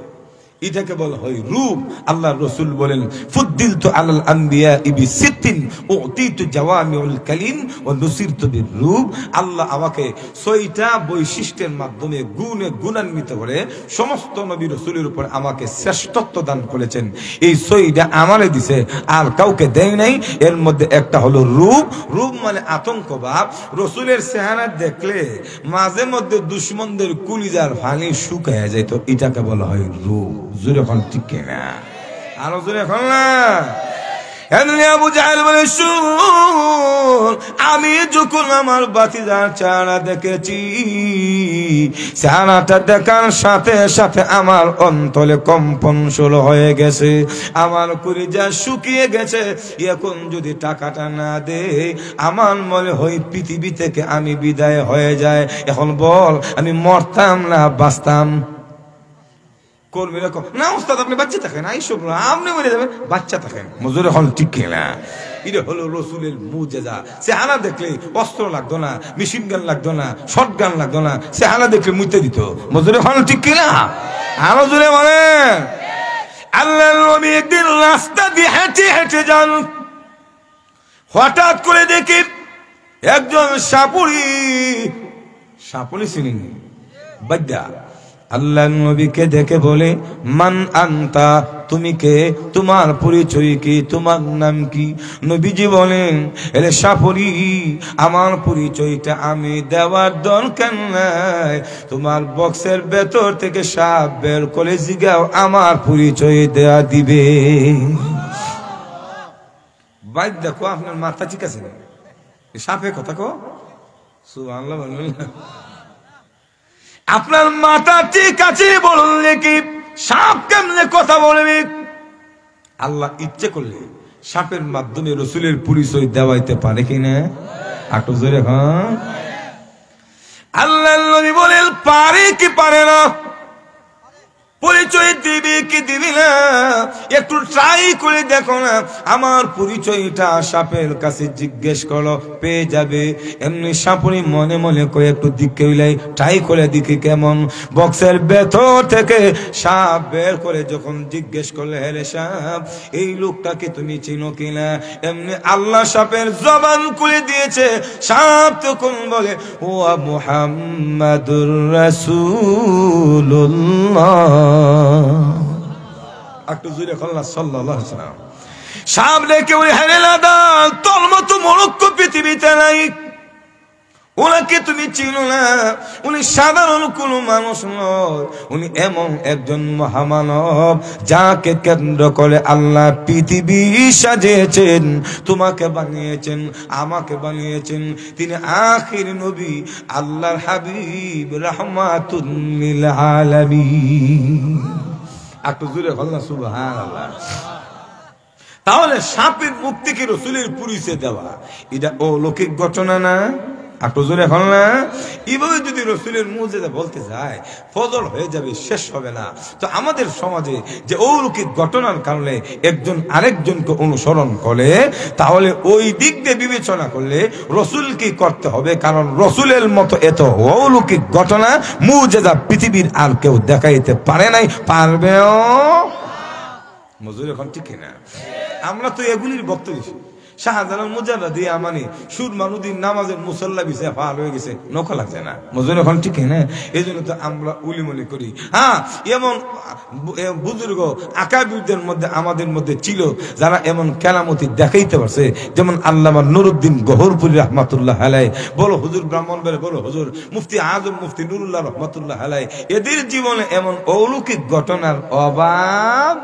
এটাকে বলা হয় রূপ। আল্লাহ রসুল বলেন ফুদ্দিলতু আলাল আম্বিয়া বিসিত্তিন উতিতু জাওয়ামিউল কালিম ওয়া নুসিরতু বিরূপ। আল্লাহ আমাকে 6টা বৈশিষ্ট্যের মাধ্যমে গুণে গুণান্বিত করে সমস্ত নবী রাসূলের উপর আমাকে শ্রেষ্ঠত্ব দান করেছেন। এই 6টা আমারে দিছে, আর কাউকে দেয় নাই। এর মধ্যে একটা হলো রূপ। রূপ মানে আতঙ্ক ভাব। রাসূলের চেহারা দেখলে মাঝে মধ্যে দুশমনদের কলিজার পানি শুকায় যায়, তো এটাকে বলা হয় রূপ। জোরে এখন ঠিক না, আরো জোরে এখন না। আবু জাহেল বলে শুন, আমি যখন আমার বাতিজার চেহারা দেখেছি, চেহারাটা দেখার সাথে সাথে আমার অন্তরে কম্পন শুরু হয়ে গেছে, আমার কলিজা শুকিয়ে গেছে। এখন যদি টাকাটা না দে আমার মনে হয় পৃথিবী থেকে আমি বিদায় হয়ে যায়। এখন বল আমি মরতাম না বাঁচতাম? কর্মীরা না ওস্তাদ আপনি বাচ্চা থাকেন, আইসব আপনি মরে যাবেন, বাচ্চা থাকেন। মজুর এখন ঠিক কিনা? এটা হলো রসুলের মুজেজা। চেহারা দেখলে অস্ত্র লাগতো না, মেশিন গান লাগতো না, শর্ট গান লাগতো না, চেহারা দেখলে মুইতে দিত। মজুর এখন ঠিক কিনা? আরো জোরে বলেন। আল্লাহ নবী একদিন রাস্তা দিয়ে হেঁটে হেঁটে যান, হঠাৎ করে দেখি একজন সাপুরি, সাপুরি চিনি বাদ্যা, আল্লাহ নবীকে দেখে বলে মান আনতা, তুমি কে, তোমার পরিচয় কি, তোমার নাম কি? নবীজি বলেন এলে সাপুরি, আমার পরিচয়টা আমি দেওয়ার দরকার নাই, তোমার বক্সের ভেতর থেকে সাপ বের করে জিগাও, আমার পরিচয় দেয়া দিবে। বাইক দেখো আপনার মাথা ঠিক আছে, সাপে কথা কো সুবহানাল্লাহ বলুন। আপনার মাথা ঠিক আছে বলুন দেখি, সাপ কেমনে কথা বলবে? আল্লাহ ইচ্ছে করলে সাপের মাধ্যমে রসুলের পরিচয় দেওয়াইতে পারে কিনা? আটু জোরে হ্যাঁ। আল্লাহ নবী বলেন পারে কি পারে না, পরিচয় দিবি কি দিবি না, একটু ট্রাই করে দেখো না। আমার পরিচয়টা সাপের কাছে জিজ্ঞেস করো, পেয়ে যাবে। এমনি সাপুরি মনে মনে করে একটু দিকে ট্রাই করে দেখি কেমন। বক্সের ভেতর থেকে সাপ বের করে যখন জিজ্ঞেস করলে হেরে সাপ এই লোকটাকে তুমি চিনো কিনা, এমনি আল্লাহ সাপের জবান খুলে দিয়েছে। সাপ তখন বলে ও মুহাম্মাদুর রাসূলুল্লাহ। সাপ দেখে ওই হেরে লাদান, তোর মতো মরক্ষ পৃথিবীতে নাই, ওনাকে তুমি চিনো না, উনি সাধারণ কোন মানুষ নয়, উনি এমন একজন মহামানব যাকে কেন্দ্র করে আল্লাহ পৃথিবী সাজিয়েছেন। তোমাকে বানিয়েছেন, আমাকে বানিয়েছেন, তিনি আখির নবী, আল্লাহর হাবিব, রাহমাতুল লিল আলামিন। একটু জোরে বলনা সুবহানাল্লাহ। তাহলে সাপের মুখ থেকে রাসূলের পরিচয় দেওয়া এটা অলৌকিক ঘটনা না? একটু জোরে এখন না? এভাবে যদি রাসূলের মুজিজা বলতে যায় ফজল হয়ে যাবে, শেষ হবে না। তো আমাদের সমাজে যে অলৌকিক ঘটনার কারণে একজন আরেকজনকে অনুসরণ করে, তাহলে ওই দিক দিয়ে বিবেচনা করলে রাসূল কি করতে হবে? কারণ রাসূলের মতো এত অলৌকিক ঘটনা মুজিজা পৃথিবীর আর কেউ দেখাইতে পারে নাই, পারবেও। মজুর এখন ঠিক না? আমরা তো এগুলির বক্তব্য শাহজালাল মুজাদ্দিদ আমানি সুরমা নদীর নামাজের মুসল্লা বিছায় পার হয়ে গেছে, নৌকা লাগছে না। মজুর এখন ঠিক না? এই জন্য তো আমরা উলিমলি করি। হ্যাঁ, এমন বুজুর্গ আকাবিরদের মধ্যে আমাদের মধ্যে ছিল যারা এমন কেরামতি দেখাইতে পারছে, যেমন আল্লামা নুরউদ্দিন গহরপুরী রহমাতুল্লাহ আলাইহি, বলো হুজুর ব্রাহ্মণবাড়ি, বলো হুজুর মুফতি আজম মুফতি নুরুল্লাহ রহমাতুল্লাহ আলাইহি, এদের জীবনে এমন অলৌকিক ঘটনার অভাব।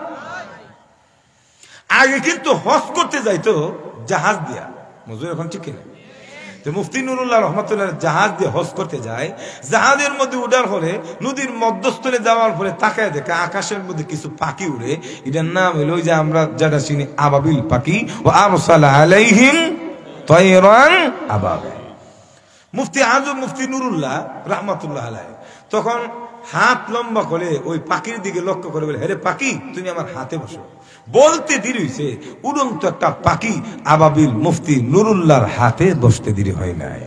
আগে কিন্তু হজ করতে যাইতো জাহাজ দিয়া, মজুর এখন ঠিক না? তো মুফতি নুরুল্লাহ রহমাতুল্লাহ জাহাজ দিয়ে হজ করতে যায়, জাহাজের মধ্যে উঠার পরে নদীর মধ্যস্থলে যাওয়ার পরে তাকায় দেখে আকাশের মধ্যে কিছু পাখি উড়ে। এটার নাম হলো যে আমরা যেটা চিনি আবাবিল পাখি। ও আরসালা আলাইহিম তায়রান আবাবিল। মুফতি আজম মুফতি নুরুল্লাহ রহমাতুল্লাহ আলাইহি তখন হাত লম্বা করে ওই পাখির দিকে লক্ষ্য করে বলে, হেরে পাখি তুমি আমার হাতে বসো। বলতে দেরি হয়েছে, উড়ন্ত একটা পাখি আবাবিল মুফতি নুরুল্লাহর হাতে বসতে দেরি হয় নাই।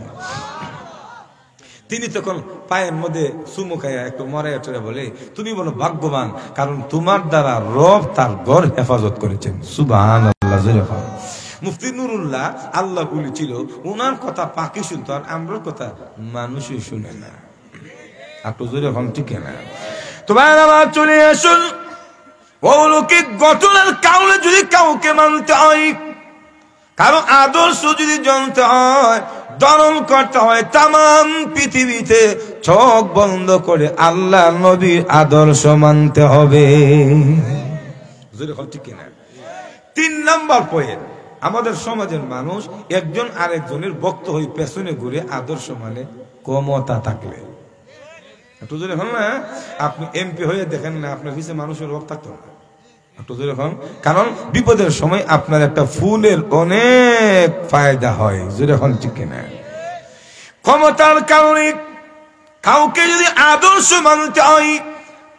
তিনি তখন পায়ের মধ্যে চুমু খাইয়া একটু মরে চড়ে বলে, তুমি বলো ভাগ্যবান, কারণ তোমার দ্বারা রব তার ঘর হেফাজত করেছেন। সুবহানাল্লাহ। মুফতি নুরুল্লাহ আল্লাহ বলি ছিল, ওনার কথা পাখি শুনতো, আর আমরার কথা মানুষই শুনে না। একটু জোরে এখন ঠিক না? তোমার আবার চলে আসুন, অলৌকিক ঘটনার কারণে যদি কাউকে মানতে হয়, কারো আদর্শ যদি জানতে হয়, ধারণ করতে হয়, তামাম পৃথিবীতে চোখ বন্ধ করে আল্লাহ নবীর আদর্শ মানতে হবে। ঠিক কিনা? 3 নাম্বার পয়েন্ট, আমাদের সমাজের মানুষ একজন আরেকজনের ভক্ত হয়ে পেছনে ঘুরে আদর্শ মানে ক্ষমতা থাকলে। একটু জোরে হন না? আপনি এমপি হয়ে দেখেন না আপনার পিছনে মানুষের অভাব থাকতো না? একটু জোরে হন। কারণ বিপদের সময় আপনার একটা ফুলের অনেক ফায়দা হয়। জোরে হন ঠিক কিনা? ক্ষমতার কারণে কাউকে যদি আদর্শ মানতে হয়,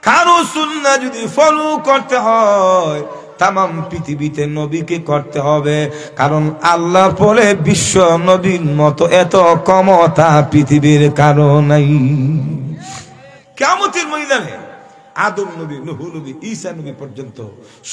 কারো সুন্নাহ যদি ফলো করতে হয়, তামাম পৃথিবীতে নবীকে করতে হবে। কারণ আল্লাহর পরে বিশ্ব নবীর মতো এত ক্ষমতা পৃথিবীর কারো নাই। কিয়ামতের ময়দানে আদম নবী, নূহ নবী, ঈসা নবী পর্যন্ত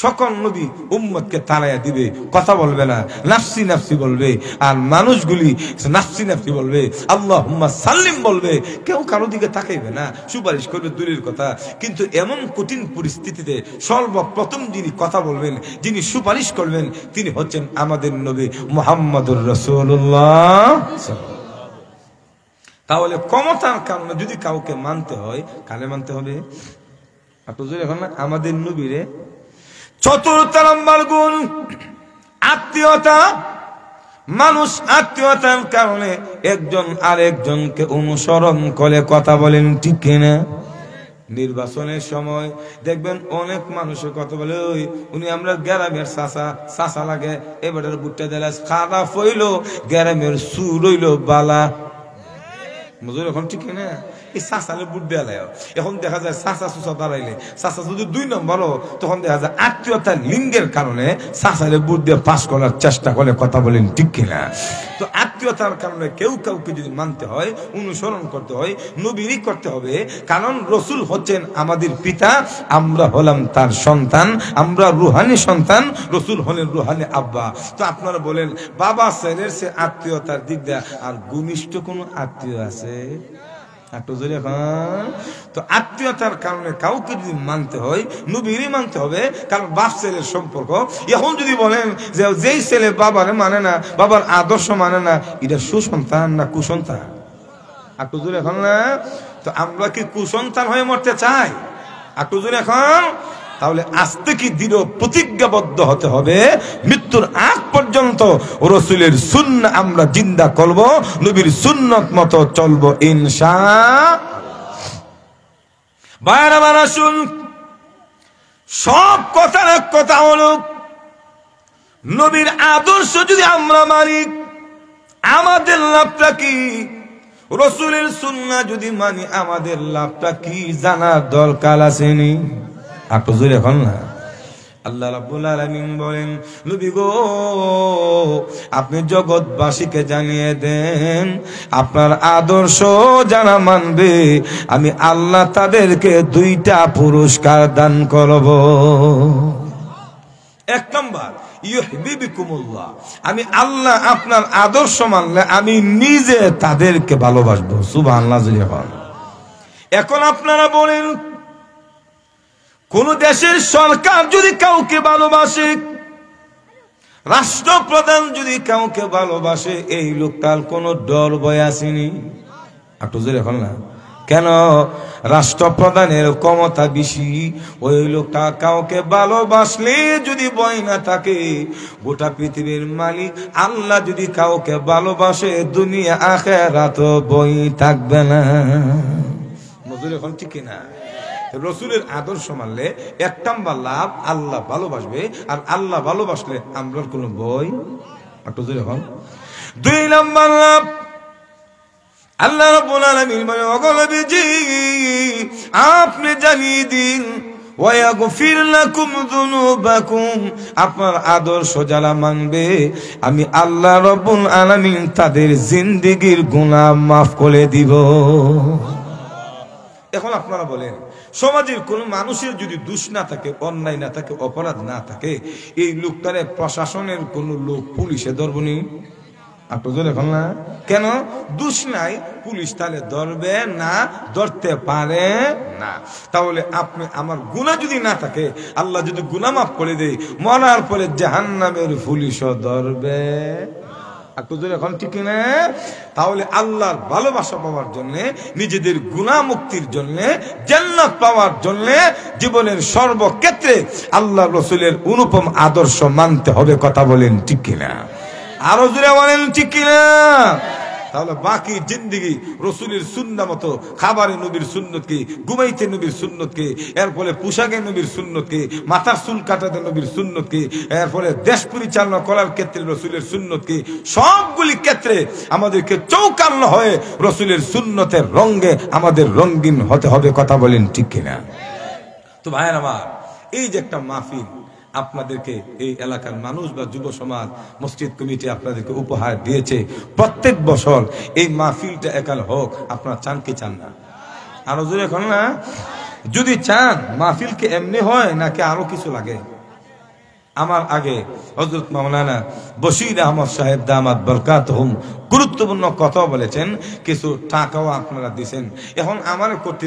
সকল নবী উম্মতকে তাড়াইয়া দিবে, কথা বলবে না, নাফসি নাফসি বলবে। আর মানুষগুলি নাফসি নাফসি বলবে, আল্লাহুম্মা সাল্লিম বলবে। কেউ কারো দিকে তাকাইবে না, সুপারিশ করবে দূরের কথা। কিন্তু এমন কঠিন পরিস্থিতিতে সর্বপ্রথম যিনি কথা বলবেন, যিনি সুপারিশ করবেন, তিনি হচ্ছেন আমাদের নবী মুহাম্মদুর রাসূলুল্লাহ। তাহলে ক্ষমতার কারণে যদি কাউকে মানতে হয়, কালে মানতে হবে? এখন না আমাদের নবীরে 4 নাম্বার গুণ আত্মীয়তা। মানুষ আত্মীয়তার কারণে একজন আরেকজনকে অনুসরণ করে কথা বলেন, ঠিক কিনা? নির্বাচনের সময় দেখবেন অনেক মানুষের কথা বলে, ওই উনি আমরা গ্রামের চাচা লাগে, এবারের বুটটা দিলে খারাপ হইল, গ্রামের সুর হইল বালা। মজুর এখন ঠিক না? এই চাচালে বুট দেওয়া লাগে। এখন দেখা যায় চাচা চুচা দাঁড়াইলে, চাচা যদি 2 নম্বরও, তখন দেখা যায় আত্মীয়তার লিঙ্গের কারণে চাচালে বুট দিয়ে পাস করার চেষ্টা করে, কথা বলেন ঠিক কিনা? তো আত্মীয়তার কারণে কেউ কাউকে যদি মানতে হয়, অনুসরণ করতে হয়, নবীরই করতে হবে। কারণ রসুল হচ্ছেন আমাদের পিতা, আমরা হলাম তার সন্তান, আমরা রুহানি সন্তান, রসুল হলেন রুহানি আব্বা। তো আপনারা বলেন, বাবা ছেলের সে আত্মীয়তার দিক দিয়ে আর ঘনিষ্ঠ কোনো আত্মীয় আছে? তো আত্মীয়তার কারণে কাউকে যদি মানতে হয়, নবীরই মানতে হবে। কারণ বাপ ছেলের সম্পর্ক। এখন যদি বলেন যে যেই ছেলে বাবারে মানে না, বাবার আদর্শ মানে না, এটা সুসন্তান না কুসন্তান? এখন না? তো আমরা কি কুসন্তান হয়ে মরতে চাই? এখন তাহলে আজকে কি দৃঢ় প্রতিজ্ঞাবদ্ধ হতে হবে, মৃত্যুর আগ পর্যন্ত রাসূলের সুন্নাহ আমরা জিন্দা করব, নবীর সুন্নাত মতো চলবো ইনশাআল্লাহ। ভাইরা আমার শুন, সব কথার এক কথা হলো, নবীর আদর্শ যদি আমরা মানি, আমাদের লাভটা কি? রাসূলের সুন্নাহ যদি মানি, আমাদের লাভটা কি জানার দরকার আসেনি? এখন না? আল্লাহ রাব্বুল আলামিন বলেন, নবী গো, আপনি জগৎবাসীকে জানিয়ে দেন, আপনার আদর্শ যারা মানবে, আমি আল্লাহ তাদেরকে 2টা পুরস্কার দান করব। 1 নম্বর, ইউহিব্বুকুমুল্লাহ, আমি আল্লাহ আপনার আদর্শ মানলে আমি নিজে তাদেরকে ভালোবাসবো। সুবহানাল্লাহ। এখন আপনারা বলেন, কোন দেশের সরকার যদি কাউকে ভালোবাসে, রাষ্ট্রপ্রধান যদি কাউকে ভালোবাসে, এই লোকটার কোন ডর ভয় আসেনি? এখন না? কেন? রাষ্ট্রপ্রধানের ক্ষমতা বেশি। ওই লোকটা কাউকে ভালোবাসলে যদি ভয় না থাকে, গোটা পৃথিবীর মালিক আল্লাহ যদি কাউকে ভালোবাসে, দুনিয়া আখিরাত ভয় থাকবে না। মজুর এখন ঠিক না? রসুলের আদর্শ মানলে 1 নম্বর লাভ, আল্লাহ ভালোবাসবে, আর আল্লাহ ভালোবাসলে আমরা কোনো ভয়। 2 নম্বর লাভ, আল্লাহ রাব্বুল আলামিন বলেন, ওগো নবীজি, আপনি জানিয়ে দিন ওয়াগফির লাকুম যুনুবাকুম, আপনার আদর্শ যারা মানবে আমি আল্লাহ রাব্বুল আলামিন তাদের জিন্দেগীর গুনাহ মাফ করে দিব। এখন আপনারা বলেন, সমাজের কোন মানুষের যদি দোষ না থাকে, অন্যায় না থাকে, অপরাধ না থাকে, এই লোকটারে প্রশাসনের কোন লোক পুলিশে ধরবনি? এখন না কেন? দোষ নাই, পুলিশ তাহলে ধরবে না, ধরতে পারে না। তাহলে আপনি আমার গুনাহ যদি না থাকে, আল্লাহ যদি গুনাহ মাফ করে দেয়, মরার পরে জাহান্নামের পুলিশও ধরবে? এখন ঠিক না? তাহলে আল্লাহর ভালোবাসা পাওয়ার জন্য, নিজেদের গুনাহ মুক্তির জন্য, জান্নাত পাওয়ার জন্য জীবনের সর্বক্ষেত্রে আল্লাহ রাসূলের অনুপম আদর্শ মানতে হবে। কথা বলেন ঠিক কিনা? আরো জোরে বলেন ঠিক কিনা? তাহলে বাকি জিন্দেগি রসুলের সুন্নাহ মতো, খাবারে নবীর সুন্নত কি, ঘুমাইতে নবীর সুন্নত কি, এর ফলে পোশাকে নবীর সুন্নত কি, মাথার চুল কাটাতে নবীর সুন্নত কি, এর ফলে দেশ পরিচালনা করার ক্ষেত্রে রসুলের সুন্নত কি, সবগুলি ক্ষেত্রে আমাদেরকে চৌকান্ন হয়ে রসুলের সুন্নতের রঙে আমাদের রঙিন হতে হবে। কথা বলেন ঠিক কিনা? তো ভাইয়ের আমার, এই যে একটা মাহফিল আপনাদেরকে এই এলাকার মানুষ বা যুব সমাজ, মসজিদ কমিটি আপনাদেরকে উপহার দিয়েছে, প্রত্যেক বছর এই মাহফিলটা একাল হোক, আপনারা চান কি চান না? আরো জোরে এখন না? যদি চান মাহফিল কি এমনি হয় নাকি আরো কিছু লাগে? আমার আগে হযরত মাওলানা বশির আহমদ সাহেব দামাত বরকাতুহুম গুরুত্বপূর্ণ কথা বলেছেন, কিছু টাকাও আপনারা দিবেন। এখন আমার করতে